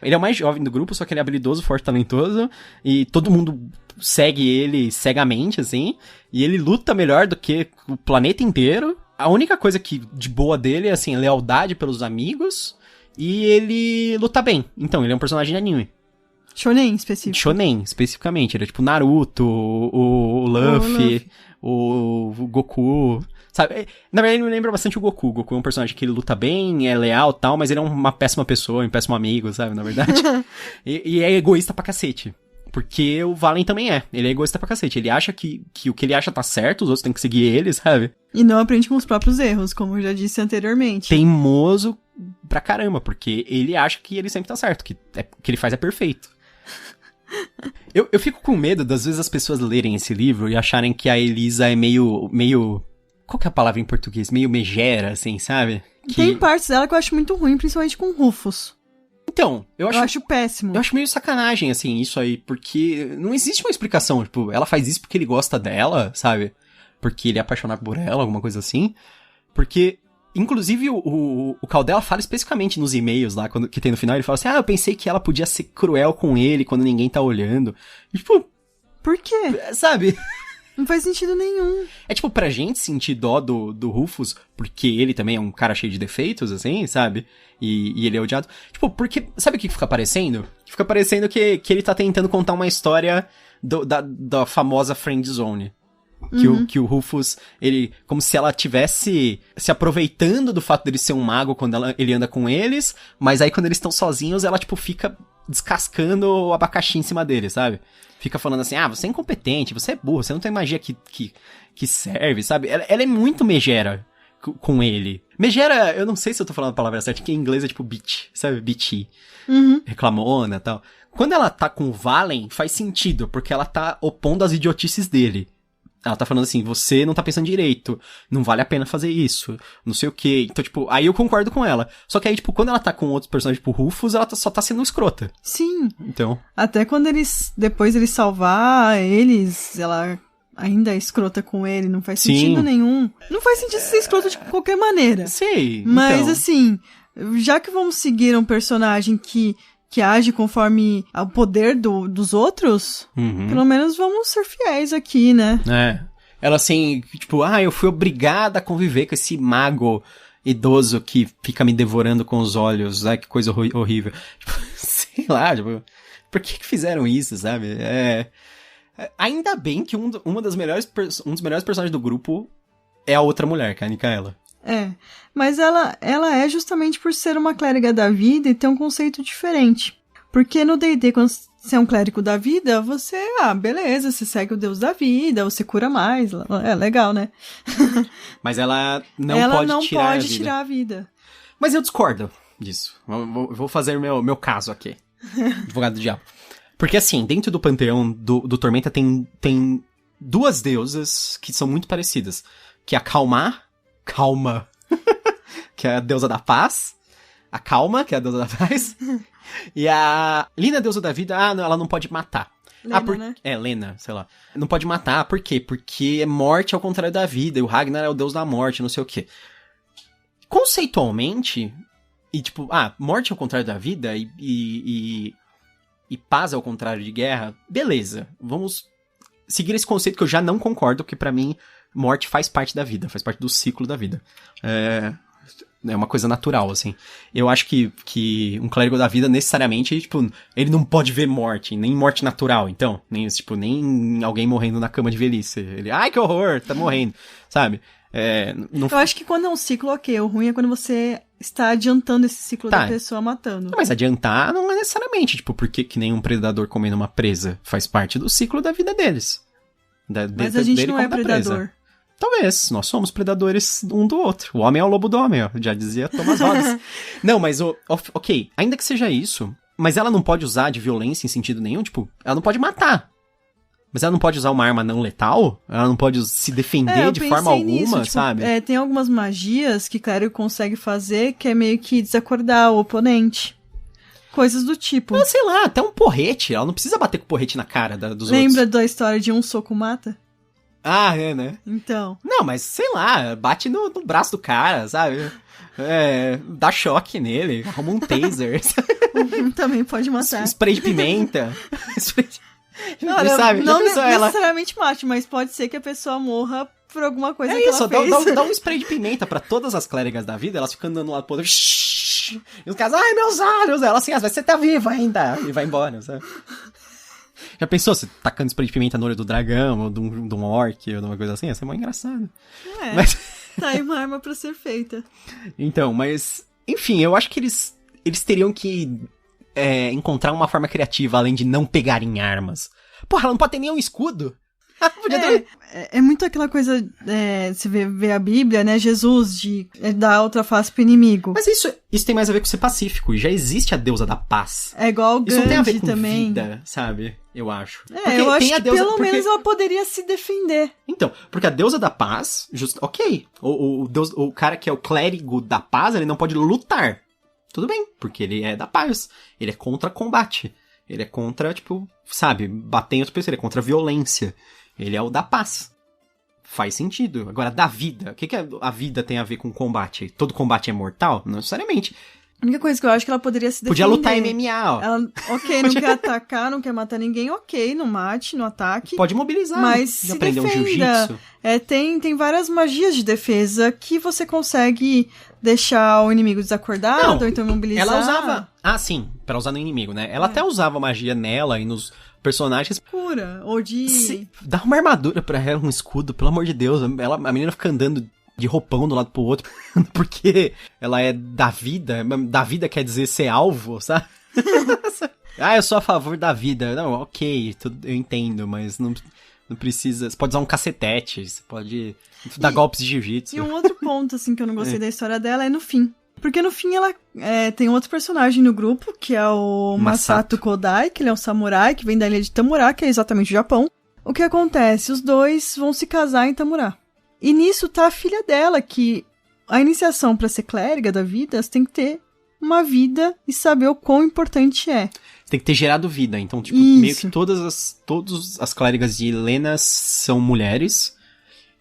Ele é o mais jovem do grupo, só que ele é habilidoso, forte, talentoso, e todo mundo segue ele cegamente, assim, e ele luta melhor do que o planeta inteiro. A única coisa que de boa dele é, assim, lealdade pelos amigos, e ele luta bem. Então, ele é um personagem de anime. Shonen, específico. Shonen, especificamente. Ele é tipo Naruto, o Luffy, o Goku, sabe? Na verdade, ele me lembra bastante o Goku. O Goku é um personagem que ele luta bem, é leal e tal, mas ele é uma péssima pessoa, um péssimo amigo, sabe? Na verdade. e é egoísta pra cacete. Porque o Valen também é. Ele é egoísta pra cacete. Ele acha que o que ele acha tá certo, os outros têm que seguir ele, sabe? E não aprende com os próprios erros, como eu já disse anteriormente. Teimoso pra caramba, porque ele acha que ele sempre tá certo, que o que ele faz é perfeito. Eu fico com medo das vezes as pessoas lerem esse livro e acharem que a Elisa é meio... Qual que é a palavra em português? Meio megera, assim, sabe? Tem partes dela que eu acho muito ruim, principalmente com Rufus. Então, eu acho péssimo. Eu acho meio sacanagem, assim, isso aí, porque não existe uma explicação, tipo, ela faz isso porque ele gosta dela, sabe? Porque ele é apaixonado por ela, alguma coisa assim. Porque, inclusive, o Caldela fala especificamente nos e-mails lá, que tem no final, ele fala assim, eu pensei que ela podia ser cruel com ele quando ninguém tá olhando. E, tipo... Por quê? Sabe? Não faz sentido nenhum. É tipo, pra gente sentir dó do Rufus, porque ele também é um cara cheio de defeitos, assim, sabe? E ele é odiado. Tipo, porque... Sabe o que fica parecendo? Fica parecendo que ele tá tentando contar uma história da famosa friend zone. Que o Rufus, ele... Como se ela tivesse se aproveitando do fato dele ser um mago quando ele anda com eles, mas aí quando eles estão sozinhos, ela, tipo, fica descascando o abacaxi em cima dele, sabe? Fica falando assim, você é incompetente, você é burro, você não tem magia que serve, sabe? Ela é muito megera com ele. Megera, eu não sei se eu tô falando a palavra certa, que em inglês é tipo bitch, sabe? Bitchy. Reclamona e tal. Quando ela tá com o Valen, faz sentido, porque ela tá opondo as idiotices dele. Ela tá falando assim, você não tá pensando direito, não vale a pena fazer isso, não sei o quê. Então, tipo, aí eu concordo com ela. Só que aí, tipo, quando ela tá com outros personagens, tipo, Rufus, ela só tá sendo escrota. Sim. Então. Até quando depois eles salvar eles, ela ainda é escrota com ele, não faz sentido nenhum. Não faz sentido ser escrota de qualquer maneira. Sei. Mas, então... assim, já que vamos seguir um personagem que age conforme o poder dos outros, pelo menos vamos ser fiéis aqui, né? Ela assim, tipo, eu fui obrigada a conviver com esse mago idoso que fica me devorando com os olhos, que coisa horrível. Tipo, sei lá, tipo, por que fizeram isso, sabe? Ainda bem que um dos melhores personagens do grupo é a outra mulher, que é a Nicaela. Mas ela é justamente por ser uma clériga da vida e ter um conceito diferente. Porque no D&D, quando você é um clérigo da vida, você, beleza, você segue o deus da vida, você cura mais, é legal, né? Mas ela não pode tirar a vida. Mas eu discordo disso. Vou fazer meu caso aqui. Advogado do diabo. Porque assim, dentro do panteão do Tormenta tem duas deusas que são muito parecidas. Que é a Calma, que é a deusa da paz. A Calma, que é a deusa da paz. E a Lina, deusa da vida, ela não pode matar. Lena, né? Lena, sei lá. Não pode matar, por quê? Porque morte é ao contrário da vida, e o Ragnar é o deus da morte, não sei o quê. Conceitualmente, e tipo, morte é ao contrário da vida, e paz é ao contrário de guerra, beleza. Vamos seguir esse conceito que eu já não concordo, porque pra mim, morte faz parte da vida, faz parte do ciclo da vida. É uma coisa natural, assim. Eu acho que um clérigo da vida, necessariamente, tipo, ele não pode ver morte, nem morte natural, então. Nem alguém morrendo na cama de velhice. Ele, que horror, tá morrendo, sabe? Eu acho que quando é um ciclo, ok. O ruim é quando você está adiantando esse ciclo da pessoa matando. Mas adiantar não é necessariamente, tipo, porque que nem um predador comendo uma presa. Faz parte do ciclo da vida deles. Mas a gente não é predador. Talvez, nós somos predadores um do outro. O homem é o lobo do homem, já dizia Thomas Hobbes. Não, mas, ok, ainda que seja isso, mas ela não pode usar de violência em sentido nenhum, tipo, ela não pode matar. Mas ela não pode usar uma arma não letal? Ela não pode se defender de forma alguma, nisso, tipo, sabe? Tem algumas magias que clérigo consegue fazer que é meio que desacordar o oponente. Coisas do tipo. Sei lá, até um porrete. Ela não precisa bater com o porrete na cara dos outros. Lembra da história de um soco mata? Ah, é, né? Então. Não, mas sei lá, bate no braço do cara, sabe? Dá choque nele, arruma um taser. Também pode matar. Spray de pimenta. Olha, sabe? não necessariamente mate, mas pode ser que a pessoa morra por alguma coisa que ela fez. Dá um spray de pimenta pra todas as clérigas da vida, elas ficam andando lá pro outro. E os caras, ai, meus olhos! Ela assim, mas você tá vivo ainda! E vai embora, sabe? Já pensou, você tacando spray de pimenta no olho do dragão, ou de um orc, ou de uma coisa assim? Ia ser mó engraçado. Mas... tá aí uma arma pra ser feita. Então, mas... Enfim, eu acho que eles teriam que encontrar uma forma criativa, além de não pegarem armas. Porra, ela não pode ter nenhum escudo. É muito aquela coisa, você vê a Bíblia, né, Jesus, de dar outra face pro inimigo. Mas isso tem mais a ver com ser pacífico, e já existe a deusa da paz. É igual o Gandhi também. Isso não tem a ver com também. Vida, sabe? Eu acho. Eu acho que pelo menos ela poderia se defender. Então, porque a deusa da paz, ok, o cara que é o clérigo da paz, ele não pode lutar. Tudo bem, porque ele é da paz, ele é contra combate. Ele é contra, tipo, sabe, bater em outra pessoa, ele é contra a violência. Ele é o da paz. Faz sentido. Agora, da vida. O que a vida tem a ver com combate? Todo combate é mortal? Não necessariamente. A única coisa que eu acho que ela poderia se defender. Podia lutar MMA, ó. Ela, ok, não quer atacar, não quer matar ninguém, ok, não mate, não ataque. Pode mobilizar. Mas se aprender um jiu-jitsu. Tem várias magias de defesa que você consegue deixar o inimigo desacordado, ou então mobilizar. Ela usava... Ah, sim, pra usar no inimigo, né? Ela até usava magia nela e nos personagens. Pura, ou de... Dá uma armadura pra ela, um escudo, pelo amor de Deus. A menina fica andando de roupão de um lado pro outro, porque ela é da vida. Da vida quer dizer ser alvo, sabe? Eu sou a favor da vida. Não, ok, eu entendo, mas não precisa... Você pode usar um cacetete, você pode dar golpes de jiu-jitsu. E um outro ponto, assim, que eu não gostei da história dela é no fim. Porque no fim ela tem outro personagem no grupo, que é o Masato Kodai, que ele é um samurai, que vem da ilha de Tamura, que é exatamente o Japão. O que acontece? Os dois vão se casar em Tamura. E nisso tá a filha dela, que a iniciação pra ser clériga da vida, você tem que ter uma vida e saber o quão importante é. Tem que ter gerado vida, então, tipo, meio que todas as clérigas de Helena são mulheres,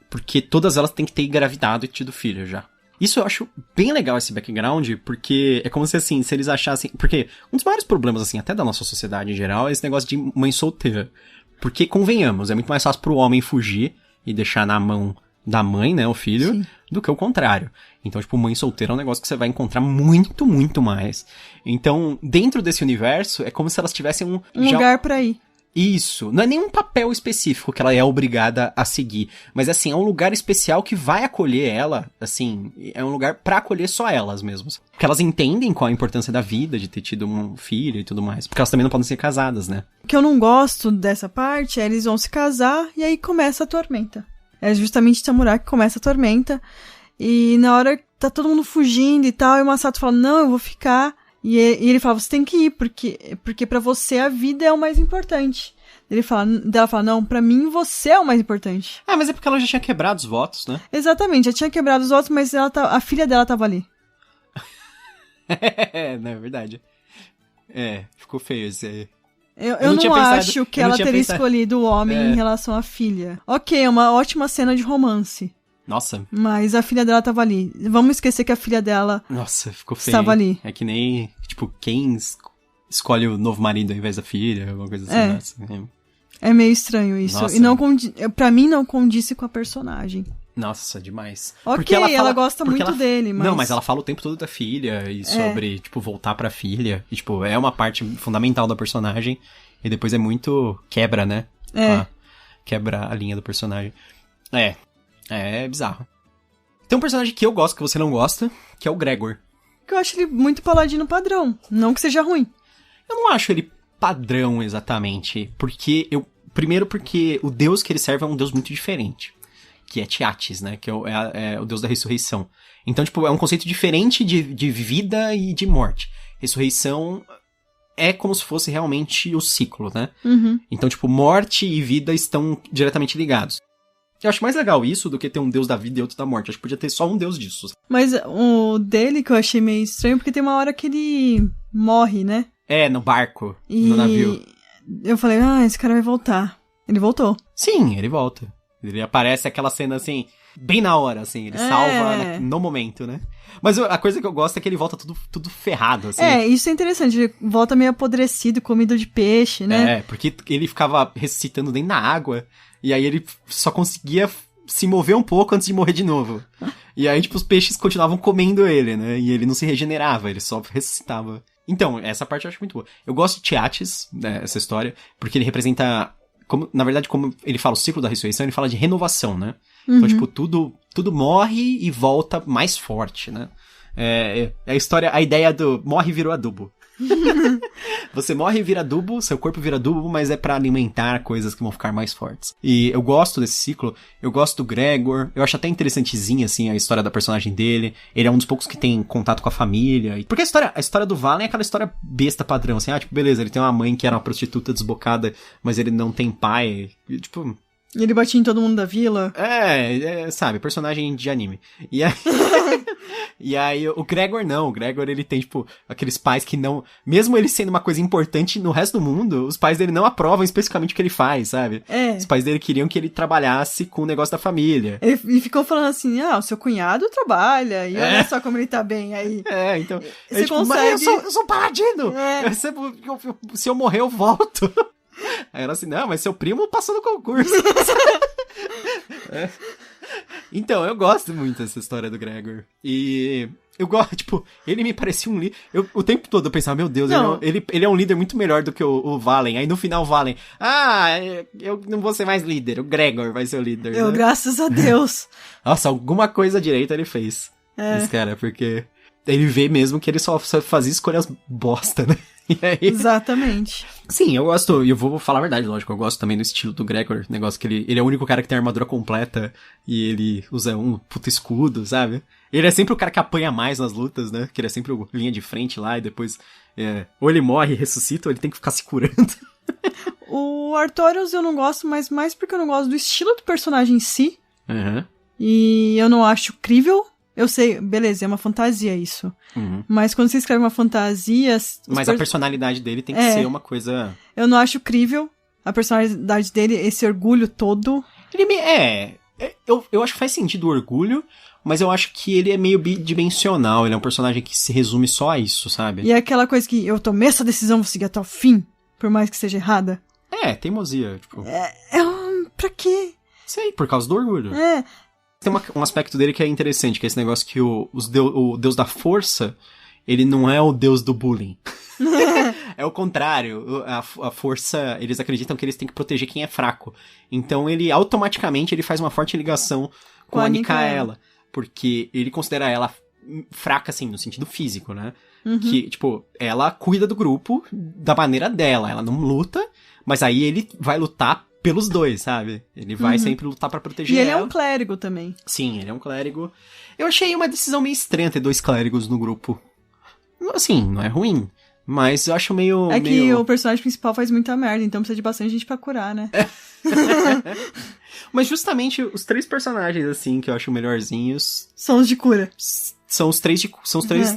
porque todas elas têm que ter engravidado e tido filho já. Isso eu acho bem legal, esse background, porque é como se, assim, se eles achassem... Porque um dos maiores problemas, assim, até da nossa sociedade em geral, é esse negócio de mãe solteira. Porque, convenhamos, é muito mais fácil pro homem fugir e deixar na mão da mãe, né, o filho, sim, do que o contrário. Então, tipo, mãe solteira é um negócio que você vai encontrar muito, muito mais. Então, dentro desse universo, é como se elas tivessem um lugar pra ir. Isso. Não é nenhum papel específico que ela é obrigada a seguir. Mas, assim, é um lugar especial que vai acolher ela, assim, é um lugar pra acolher só elas mesmas. Porque elas entendem qual a importância da vida, de ter tido um filho e tudo mais. Porque elas também não podem ser casadas, né? O que eu não gosto dessa parte é eles vão se casar e aí começa a tormenta. É justamente Tamura que começa a tormenta. E na hora que tá todo mundo fugindo e tal, e o Masato fala, não, eu vou ficar. E ele fala, você tem que ir, porque pra você a vida é o mais importante. Ela fala, não, pra mim você é o mais importante. Ah, mas é porque ela já tinha quebrado os votos, né? Exatamente, já tinha quebrado os votos, mas a filha dela tava ali. Não, é verdade. Ficou feio esse aí. Eu não acho que ela teria escolhido o homem em relação à filha. Ok, é uma ótima cena de romance. Nossa. Mas a filha dela tava ali. Vamos esquecer que a filha dela... Nossa, ficou feio. Estava ali. É que nem, tipo, quem escolhe o novo marido ao invés da filha, alguma coisa assim. Nossa. É meio estranho isso. Nossa. E não pra mim não condisse com a personagem. Nossa, demais. Ok, porque ela gosta muito dele, mas... Não, mas ela fala o tempo todo da filha e sobre, tipo, voltar pra filha. E, tipo, é uma parte fundamental da personagem. E depois é muito quebra, né? Quebra a linha do personagem. É bizarro. Tem um personagem que eu gosto, que você não gosta, que é o Gregor. Eu acho ele muito paladino padrão. Não que seja ruim. Eu não acho ele padrão, exatamente. Primeiro porque o deus que ele serve é um deus muito diferente. Que é Tiatis, né? Que é o deus da ressurreição. Então, tipo, é um conceito diferente de vida e de morte. Ressurreição é como se fosse realmente o ciclo, né? Uhum. Então, tipo, morte e vida estão diretamente ligados. Eu acho mais legal isso do que ter um deus da vida e outro da morte. Acho que podia ter só um deus disso. Mas o dele que eu achei meio estranho, porque tem uma hora que ele morre, né? No barco, no navio. Eu falei, esse cara vai voltar. Ele voltou. Sim, ele volta. Ele aparece aquela cena, assim, bem na hora, assim. Ele salva no momento, né? Mas a coisa que eu gosto é que ele volta tudo ferrado, assim. Isso é interessante. Ele volta meio apodrecido, comido de peixe, né? Porque ele ficava ressuscitando dentro da água. E aí ele só conseguia se mover um pouco antes de morrer de novo. E aí, tipo, os peixes continuavam comendo ele, né? E ele não se regenerava, ele só ressuscitava. Então, essa parte eu acho muito boa. Eu gosto de Tiates, né, essa história, porque ele representa... na verdade, como ele fala o ciclo da ressurreição, ele fala de renovação, né? Então, tipo, tudo morre e volta mais forte, né? A história, a ideia do morre e virou adubo. Você morre e vira adubo, seu corpo vira adubo, mas é pra alimentar coisas que vão ficar mais fortes. E eu gosto desse ciclo, eu gosto do Gregor, eu acho até interessantezinha, assim, a história da personagem dele. Ele é um dos poucos que tem contato com a família. Porque a história do Valen é aquela história besta padrão, assim, tipo, beleza, ele tem uma mãe que era uma prostituta desbocada, mas ele não tem pai, e, tipo... E ele batia em todo mundo da vila. Sabe, personagem de anime. E aí... E aí, o Gregor não. O Gregor, ele tem, tipo, aqueles pais que não... Mesmo ele sendo uma coisa importante no resto do mundo, os pais dele não aprovam especificamente o que ele faz, sabe? Os pais dele queriam que ele trabalhasse com o negócio da família. Ele ficou falando assim, o seu cunhado trabalha, e olha só como ele tá bem aí. Então... Você tipo, consegue... eu sou um paladino! Se eu morrer, eu volto. Aí ela assim, não, mas seu primo passou no concurso. Então, eu gosto muito dessa história do Gregor. E eu gosto, tipo, ele me parecia um líder. O tempo todo eu pensava, meu Deus, ele é um líder muito melhor do que o Valen. Aí no final o Valen, eu não vou ser mais líder, o Gregor vai ser o líder. Né? Graças a Deus. Nossa, alguma coisa direita ele fez. Esse cara, porque ele vê mesmo que ele só fazia escolhas bosta, né? E aí... Exatamente. Sim, eu gosto, e eu vou falar a verdade, lógico, eu gosto também do estilo do Gregor, negócio que ele é o único cara que tem a armadura completa e ele usa um puto escudo, sabe? Ele é sempre o cara que apanha mais nas lutas, né? Que ele é sempre o linha de frente lá e depois ou ele morre e ressuscita ou ele tem que ficar se curando. O Artorius eu não gosto, mas mais porque eu não gosto do estilo do personagem em si. E eu não acho crível. Eu sei, beleza, é uma fantasia isso. Mas quando você escreve uma fantasia... Mas a personalidade dele tem que ser uma coisa... Eu não acho crível a personalidade dele, esse orgulho todo. Eu acho que faz sentido o orgulho, mas eu acho que ele é meio bidimensional. Ele é um personagem que se resume só a isso, sabe? E é aquela coisa que eu tomei essa decisão, vou seguir até o fim, por mais que seja errada. Teimosia, tipo... Pra quê? Sei, por causa do orgulho. Tem um aspecto dele que é interessante, que é esse negócio que o deus da força, ele não é o deus do bullying. É o contrário. A força, eles acreditam que eles têm que proteger quem é fraco. Então ele automaticamente faz uma forte ligação com a Nicaela. Porque ele considera ela fraca, assim, no sentido físico, né? Que, tipo, ela cuida do grupo da maneira dela. Ela não luta, mas aí ele vai lutar pelos dois, sabe? Ele vai sempre lutar pra proteger ela. E ele é um clérigo também. Sim, ele é um clérigo. Eu achei uma decisão meio estranha ter 2 clérigos no grupo. Assim, não é ruim, mas eu acho meio... que o personagem principal faz muita merda, então precisa de bastante gente pra curar, né? Mas justamente os 3 personagens, assim, que eu acho melhorzinhos... São os de cura. São os 3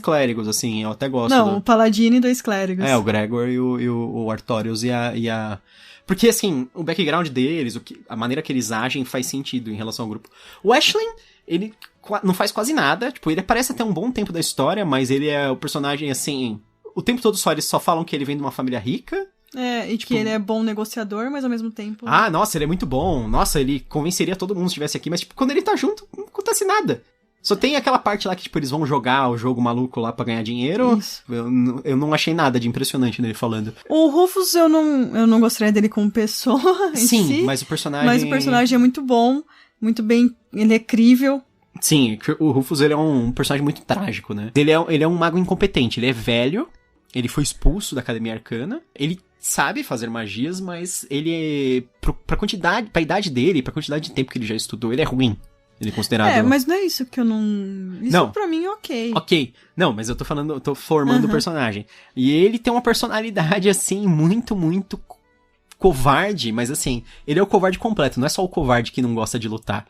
clérigos, assim, eu até gosto. Não, o Paladino e 2 clérigos. O Gregor e o Artorius e a... Porque, assim, o background deles, a maneira que eles agem faz sentido em relação ao grupo. O Aisling, ele não faz quase nada. Tipo, ele aparece até um bom tempo da história, mas ele é o personagem, assim... O tempo todo eles só falam que ele vem de uma família rica. E tipo, que ele é bom negociador, mas ao mesmo tempo... Nossa, ele é muito bom. Nossa, ele convenceria todo mundo se estivesse aqui. Mas, tipo, quando ele tá junto, não acontece nada. Só tem aquela parte lá que, tipo, eles vão jogar o jogo maluco lá pra ganhar dinheiro. Isso. Eu não achei nada de impressionante nele falando. O Rufus, eu não gostaria dele como pessoa em Sim, si, mas o personagem... Mas o personagem é muito bom, muito bem, ele é crível. Sim, o Rufus, ele é um personagem muito trágico, né? Ele é um mago incompetente, ele é velho, ele foi expulso da Academia Arcana, ele sabe fazer magias, mas ele pra idade dele, pra quantidade de tempo que ele já estudou, ele é ruim. Ele é considerado... mas não é isso que eu não... Isso não. Pra mim é ok. Ok. Não, mas eu tô formando o personagem. E ele tem uma personalidade, assim, muito, muito covarde, mas assim, ele é o covarde completo, não é só o covarde que não gosta de lutar.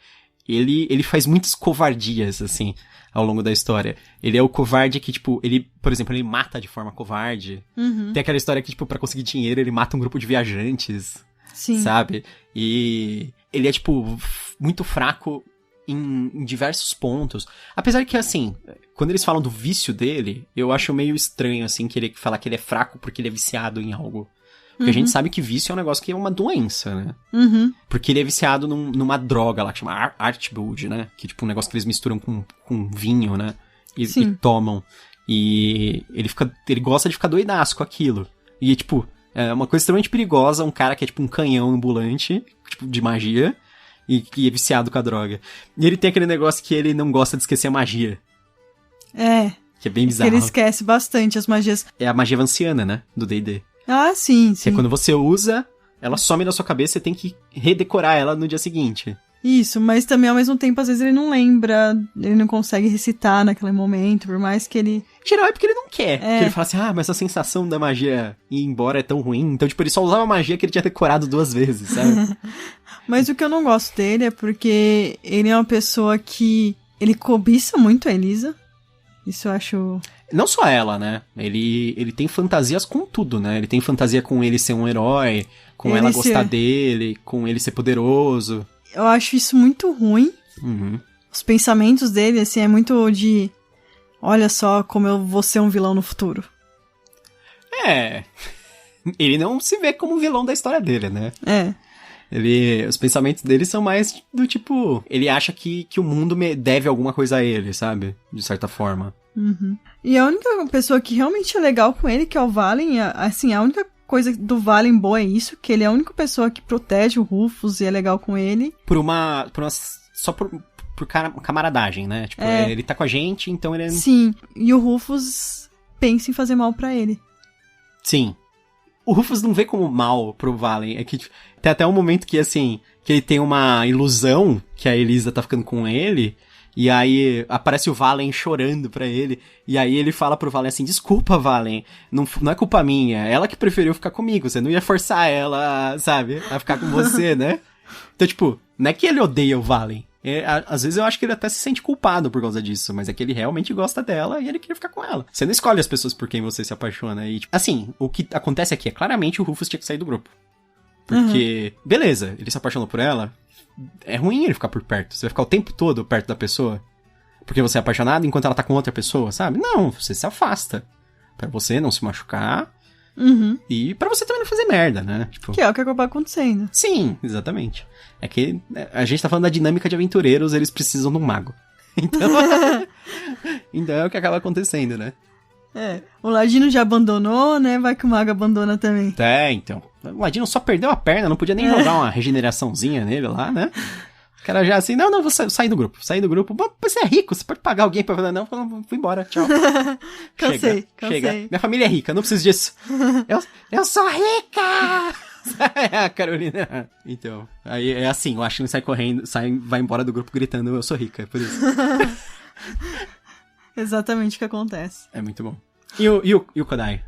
Ele faz muitas covardias, assim, ao longo da história. Ele é o covarde que, tipo, por exemplo, ele mata de forma covarde. Tem aquela história que, tipo, pra conseguir dinheiro, ele mata um grupo de viajantes. Sim. Sabe? E ele é, tipo... muito fraco em diversos pontos. Apesar que, assim, quando eles falam do vício dele, eu acho meio estranho, assim, querer falar que ele é fraco porque ele é viciado em algo. Porque a gente sabe que vício é um negócio que é uma doença, né? Porque ele é viciado numa droga lá, que chama Artibald, né? Que é tipo um negócio que eles misturam com vinho, né? E tomam. E ele gosta de ficar doidaço com aquilo. E, tipo, é uma coisa extremamente perigosa, um cara que é tipo um canhão ambulante, tipo, de magia, e é viciado com a droga. E ele tem aquele negócio que ele não gosta de esquecer a magia. Que é bem bizarro. Ele esquece bastante as magias. É a magia vanciana, né? Do D&D. Ah, sim. Que é quando você usa, ela some da sua cabeça e você tem que redecorar ela no dia seguinte. Isso, mas também ao mesmo tempo, às vezes ele não lembra, ele não consegue recitar naquele momento, por mais que ele... Em geral é porque ele não quer. Porque ele fala assim, mas a sensação da magia ir embora é tão ruim. Então, tipo, ele só usava a magia que ele tinha decorado 2 vezes, sabe? Mas o que eu não gosto dele é porque ele é uma pessoa que... Ele cobiça muito a Elisa. Isso eu acho... Não só ela, né? Ele tem fantasias com tudo, né? Ele tem fantasia com ele ser um herói, com ela gostar dele, com ele ser poderoso. Eu acho isso muito ruim. Os pensamentos dele, assim, é muito de... Olha só como eu vou ser um vilão no futuro. Ele não se vê como vilão da história dele, né? Os pensamentos dele são mais do tipo... Ele acha que o mundo deve alguma coisa a ele, sabe? De certa forma. E a única pessoa que realmente é legal com ele, que é o Valen, assim, a única coisa do Valen boa é isso, que ele é a única pessoa que protege o Rufus e é legal com ele. Só por camaradagem, né? Tipo, ele tá com a gente, então ele... Sim, e o Rufus pensa em fazer mal pra ele. Sim. O Rufus não vê como mal pro Valen. É que tem até um momento que, assim, que ele tem uma ilusão que a Elisa tá ficando com ele... E aí aparece o Valen chorando pra ele. E aí ele fala pro Valen assim, desculpa, Valen, não é culpa minha. Ela que preferiu ficar comigo, você não ia forçar ela, sabe, a ficar com você, né? Então, tipo, não é que ele odeia o Valen. Às vezes eu acho que ele até se sente culpado por causa disso. Mas é que ele realmente gosta dela e ele queria ficar com ela. Você não escolhe as pessoas por quem você se apaixona. E, tipo, assim, o que acontece aqui é claramente o Rufus tinha que sair do grupo. Porque, beleza, ele se apaixonou por ela... É ruim ele ficar por perto. Você vai ficar o tempo todo perto da pessoa porque você é apaixonado enquanto ela tá com outra pessoa, sabe? Não, você se afasta. Pra você não se machucar. E pra você também não fazer merda, né? Tipo... Que é o que acaba acontecendo. Sim, exatamente. É que a gente tá falando da dinâmica de aventureiros, eles precisam de um mago. Então... então é o que acaba acontecendo, né? O Ladino já abandonou, né? Vai que o mago abandona também. Então. O Ladino só perdeu a perna, não podia nem jogar uma regeneraçãozinha nele lá, né? O cara já assim, não, vou sair do grupo. Sair do grupo, você é rico, você pode pagar alguém pra falar, não, fui embora, tchau. Cansei. Chega. Minha família é rica, não preciso disso. eu sou rica! A Carolina. Então, aí é assim, o Ashley sai correndo, vai embora do grupo gritando, eu sou rica, é por isso. Exatamente o que acontece. É muito bom. E o Kodai?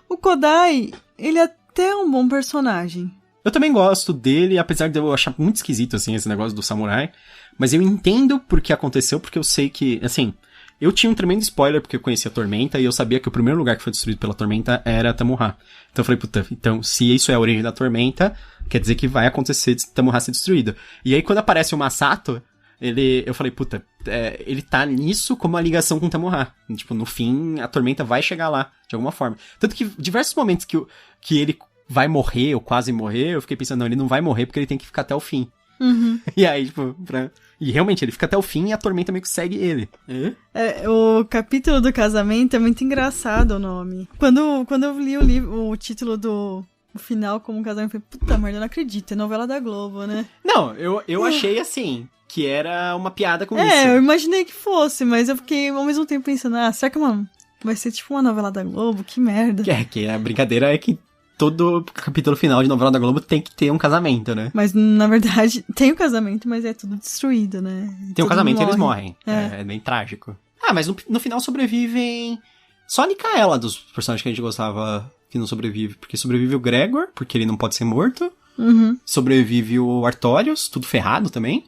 O Kodai, ele é até um bom personagem. Eu também gosto dele, apesar de eu achar muito esquisito, assim, esse negócio do samurai. Mas eu entendo por que aconteceu, porque eu sei que, assim... Eu tinha um tremendo spoiler, porque eu conhecia a Tormenta, e eu sabia que o primeiro lugar que foi destruído pela Tormenta era Tamuha. Então eu falei, puta, então se isso é a origem da Tormenta, quer dizer que vai acontecer de Tamuha ser destruído. E aí quando aparece o Masato... eu falei, puta, ele tá nisso como uma ligação com o Tamuha. Tipo, no fim, a Tormenta vai chegar lá, de alguma forma. Tanto que diversos momentos que ele vai morrer, ou quase morrer, eu fiquei pensando, não, ele não vai morrer porque ele tem que ficar até o fim. E aí, tipo, E realmente, ele fica até o fim e a Tormenta meio que segue ele. O capítulo do casamento é muito engraçado o nome. Quando eu li o título do... O final como um casamento, eu falei, puta merda, eu não acredito, é novela da Globo, né? Não, eu achei assim... Que era uma piada com isso. Eu imaginei que fosse, mas eu fiquei ao mesmo tempo pensando, será que vai ser tipo uma novela da Globo? Que merda. Que a brincadeira é que todo capítulo final de novela da Globo tem que ter um casamento, né? Mas, na verdade, tem o casamento, mas é tudo destruído, né? Tem o casamento e eles morrem. É bem trágico. Mas no final sobrevivem... Só a Nicaela dos personagens que a gente gostava que não sobrevive. Porque sobrevive o Gregor, porque ele não pode ser morto. Sobrevive o Artorius, tudo ferrado também.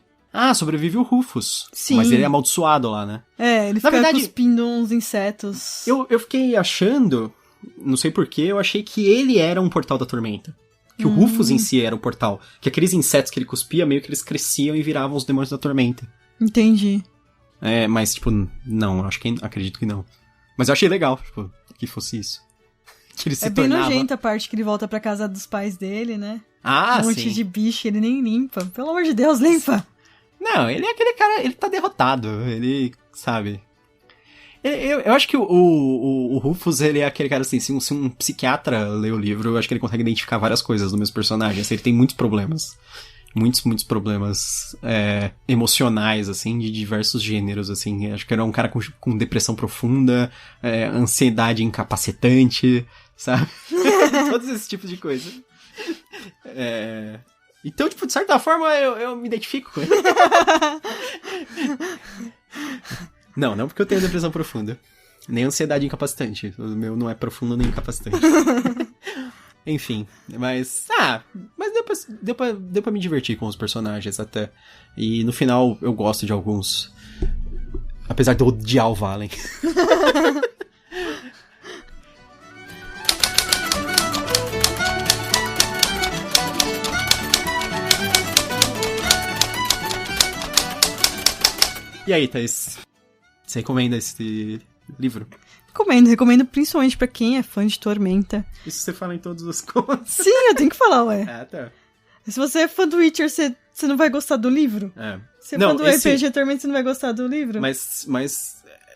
Sobrevive o Rufus. Sim. Mas ele é amaldiçoado lá, né? Ele fica cuspindo uns insetos. Eu fiquei achando, não sei porquê, eu achei que ele era um portal da Tormenta. Que o Rufus em si era o portal. Que aqueles insetos que ele cuspia, meio que eles cresciam e viravam os demônios da tormenta. Entendi. Mas, tipo, não, acredito que não. Mas eu achei legal, tipo, que fosse isso. Que ele se tornava... bem nojenta a parte que ele volta pra casa dos pais dele, né? Ah, sim. Um monte de bicho, ele nem limpa. Pelo amor de Deus, limpa! Não, ele é aquele cara, ele tá derrotado, ele, sabe... Eu acho que o Rufus, ele é aquele cara assim, se um psiquiatra lê o livro, eu acho que ele consegue identificar várias coisas no mesmo personagem, assim, ele tem muitos problemas. Muitos problemas emocionais, assim, de diversos gêneros, assim. Acho que era um cara com depressão profunda, ansiedade incapacitante, sabe? Todos esses tipos de coisa. Então, tipo, de certa forma, eu me identifico com ele. Não porque eu tenho depressão profunda. Nem ansiedade incapacitante. O meu não é profundo nem incapacitante. Enfim, mas deu pra me divertir com os personagens até. E no final eu gosto de alguns. Apesar de eu odiar o Valen. E aí, Thaís? Você recomenda esse livro? Recomendo principalmente pra quem é fã de Tormenta. Isso você fala em todos os contos. Sim, eu tenho que falar, ué. Tá. Se você é fã do Witcher, você não vai gostar do livro? Se é fã do RPG Tormenta, você não vai gostar do livro? Mas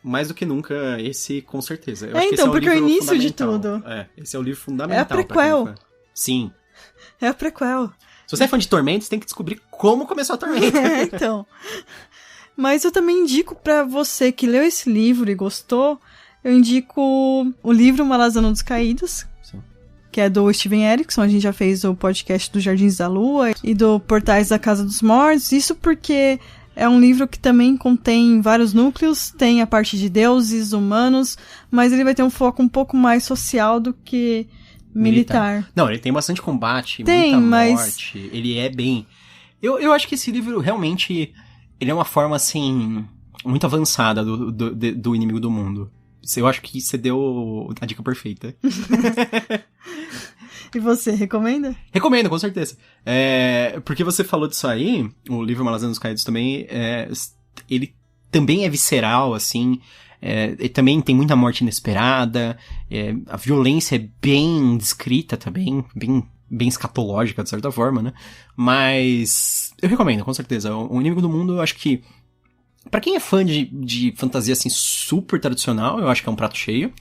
mais do que nunca, esse com certeza. Eu acho então, que esse porque é o início de tudo. Esse é o livro fundamental. É a prequel. Sim. É a prequel. Se você é fã de Tormenta, você tem que descobrir como começou a Tormenta. Então. Mas eu também indico pra você que leu esse livro e gostou, eu indico o livro Malazano dos Caídos, sim, que é do Steven Erikson. A gente já fez o podcast do Jardins da Lua e do Portais da Casa dos Mortos. Isso porque é um livro que também contém vários núcleos, tem a parte de deuses, humanos, mas ele vai ter um foco um pouco mais social do que militar. Não, ele tem bastante combate, muita morte, ele é bem... Eu acho que esse livro realmente... Ele é uma forma, assim, muito avançada do Inimigo do Mundo. Eu acho que você deu a dica perfeita. E você, recomenda? Recomendo, com certeza. Porque você falou disso aí, o livro Malazano dos Caídos também, ele também é visceral, assim, ele também tem muita morte inesperada, a violência é bem descrita também, bem escatológica, de certa forma, né? Mas eu recomendo, com certeza. O Inimigo do Mundo, eu acho que pra quem é fã de fantasia, assim, super tradicional, eu acho que é um prato cheio.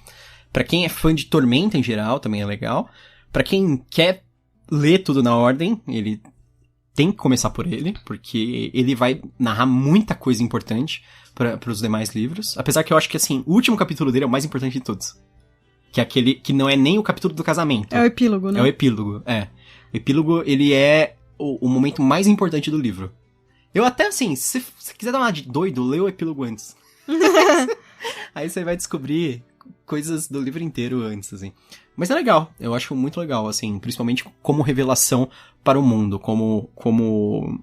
Pra quem é fã de Tormenta, em geral, também é legal. Pra quem quer ler tudo na ordem, ele tem que começar por ele, porque ele vai narrar muita coisa importante para os demais livros. Apesar que eu acho que, assim, o último capítulo dele é o mais importante de todos. Que é aquele que não é nem o capítulo do casamento. É o epílogo, né? É o epílogo, O epílogo, ele é o momento mais importante do livro. Eu até, assim, se você quiser dar uma de doido, lê o epílogo antes. Aí você vai descobrir coisas do livro inteiro antes, assim. Mas é legal, eu acho muito legal, assim, principalmente como revelação para o mundo, como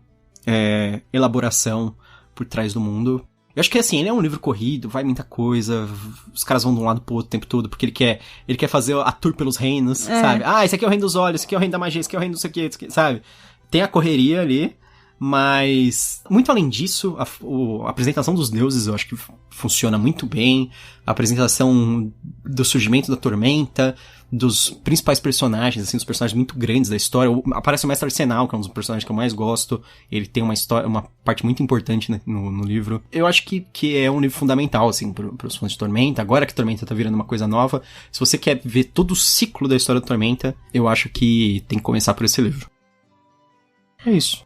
elaboração por trás do mundo. Eu acho que, assim, ele é um livro corrido, vai muita coisa, os caras vão de um lado pro outro o tempo todo, porque ele quer fazer a tour pelos reinos, sabe? Esse aqui é o reino dos olhos, esse aqui é o reino da magia, esse aqui é o reino do sei o que, sabe? Tem a correria ali, mas, muito além disso, a apresentação dos deuses eu acho que funciona muito bem, a apresentação do surgimento da Tormenta, dos principais personagens, assim, dos personagens muito grandes da história. Aparece o Mestre Arsenal, que é um dos personagens que eu mais gosto. Ele tem uma história, uma parte muito importante, né, no livro. Eu acho que é um livro fundamental, assim, pros fãs de Tormenta. Agora que Tormenta tá virando uma coisa nova, se você quer ver todo o ciclo da história da Tormenta, eu acho que tem que começar por esse livro. É isso.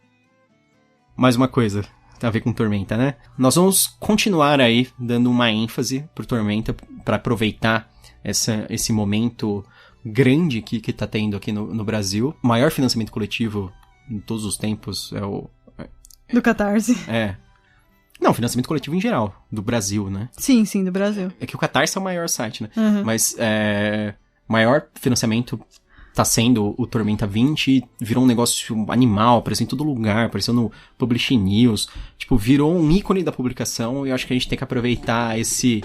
Mais uma coisa, tem a ver com Tormenta, né? Nós vamos continuar aí dando uma ênfase pro Tormenta pra aproveitar esse momento grande que tá tendo aqui no Brasil. O maior financiamento coletivo em todos os tempos é o... Do Catarse. Não, financiamento coletivo em geral, do Brasil, né? Sim, do Brasil. É que o Catarse é o maior site, né? Uhum. Mas maior financiamento tá sendo o Tormenta 20, virou um negócio animal, apareceu em todo lugar, apareceu no Publish News, tipo, virou um ícone da publicação, e eu acho que a gente tem que aproveitar esse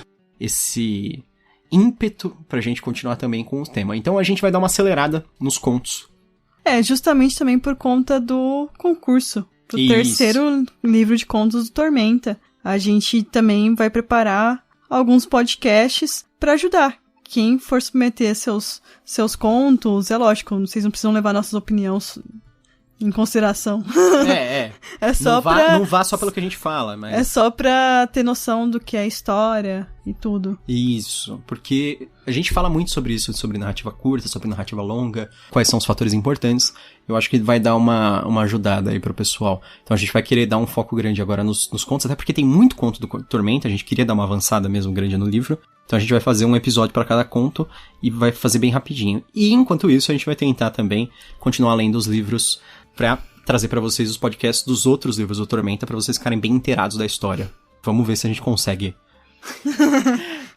ímpeto pra gente continuar também com o tema. Então a gente vai dar uma acelerada nos contos Justamente também por conta do concurso. Do terceiro livro de contos do Tormenta. A gente também vai preparar alguns podcasts para ajudar. Quem for submeter seus contos, é lógico, vocês não precisam levar nossas opiniões em consideração. É só não vá só pelo que a gente fala, mas... É só pra ter noção do que é história e tudo. Isso, porque a gente fala muito sobre isso, sobre narrativa curta, sobre narrativa longa, quais são os fatores importantes. Eu acho que vai dar uma ajudada aí pro pessoal. Então a gente vai querer dar um foco grande agora nos contos, até porque tem muito conto do Tormenta, a gente queria dar uma avançada mesmo grande no livro. Então a gente vai fazer um episódio para cada conto e vai fazer bem rapidinho. E enquanto isso, a gente vai tentar também continuar lendo os livros pra trazer pra vocês os podcasts dos outros livros do Tormenta, pra vocês ficarem bem inteirados da história. Vamos ver se a gente consegue.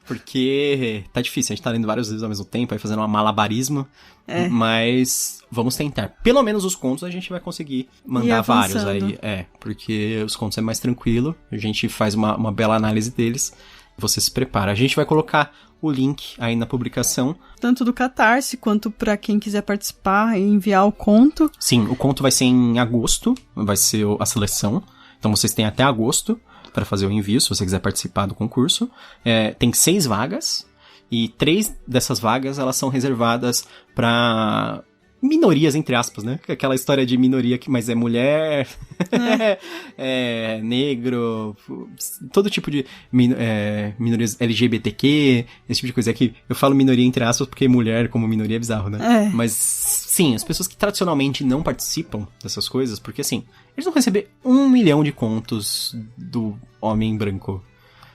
Porque tá difícil, a gente tá lendo vários livros ao mesmo tempo, aí fazendo um malabarismo, mas vamos tentar. Pelo menos os contos a gente vai conseguir mandar vários aí. Porque os contos é mais tranquilo, a gente faz uma bela análise deles, você se prepara. A gente vai colocar o link aí na publicação. Tanto do Catarse, quanto pra quem quiser participar e enviar o conto. Sim, o conto vai ser em agosto, vai ser a seleção. Então vocês têm até agosto para fazer o envio, se você quiser participar do concurso. Tem 6 vagas, e 3 dessas vagas, elas são reservadas para minorias, entre aspas, né? Aquela história de minoria, mas é mulher, é negro, todo tipo de minorias LGBTQ, esse tipo de coisa. Aqui eu falo minoria entre aspas porque mulher como minoria é bizarro, né? Mas sim, as pessoas que tradicionalmente não participam dessas coisas, porque assim, eles vão receber 1 milhão de contos do homem branco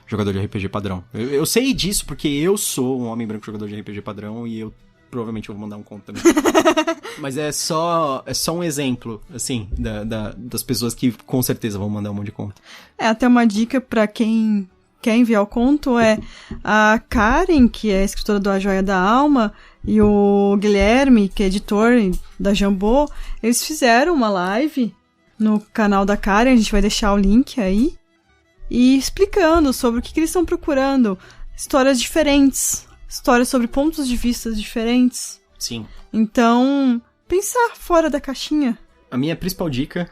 jogador de RPG padrão. Eu sei disso porque eu sou um homem branco jogador de RPG padrão e eu provavelmente vou mandar um conto também. Mas é só um exemplo, assim, das pessoas que com certeza vão mandar um monte de conto. Até uma dica pra quem quer enviar o conto é a Karen, que é escritora do A Joia da Alma, e o Guilherme, que é editor da Jambô, eles fizeram uma live no canal da Karen, a gente vai deixar o link aí, e explicando sobre o que eles estão procurando, histórias diferentes, histórias sobre pontos de vista diferentes. Sim. Então, pensar fora da caixinha. A minha principal dica,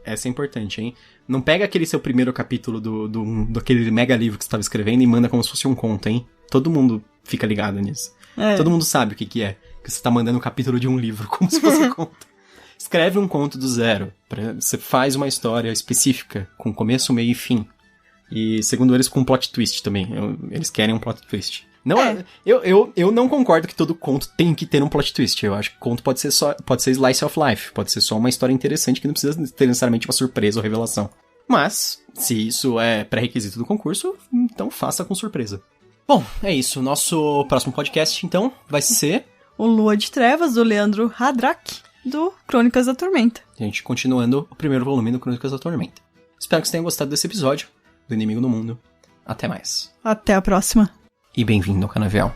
essa é importante, hein? Não pega aquele seu primeiro capítulo daquele mega livro que você estava escrevendo e manda como se fosse um conto, hein? Todo mundo fica ligado nisso. Todo mundo sabe o que é. Que você está mandando um capítulo de um livro, como se fosse um conto. Escreve um conto do zero. Você faz uma história específica, com começo, meio e fim. E, segundo eles, com um plot twist também. Eles querem um plot twist. Não, eu não concordo que todo conto tem que ter um plot twist. Eu acho que conto pode ser slice of life. Pode ser só uma história interessante que não precisa ter necessariamente uma surpresa ou revelação. Mas, se isso é pré-requisito do concurso, então faça com surpresa. Bom, é isso. Nosso próximo podcast, então, vai ser... O Lua de Trevas, do Leandro Hadrack, do Crônicas da Tormenta. A gente continuando o primeiro volume do Crônicas da Tormenta. Espero que vocês tenham gostado desse episódio do Inimigo do Mundo. Até mais. Até a próxima. E bem-vindo ao Canavial.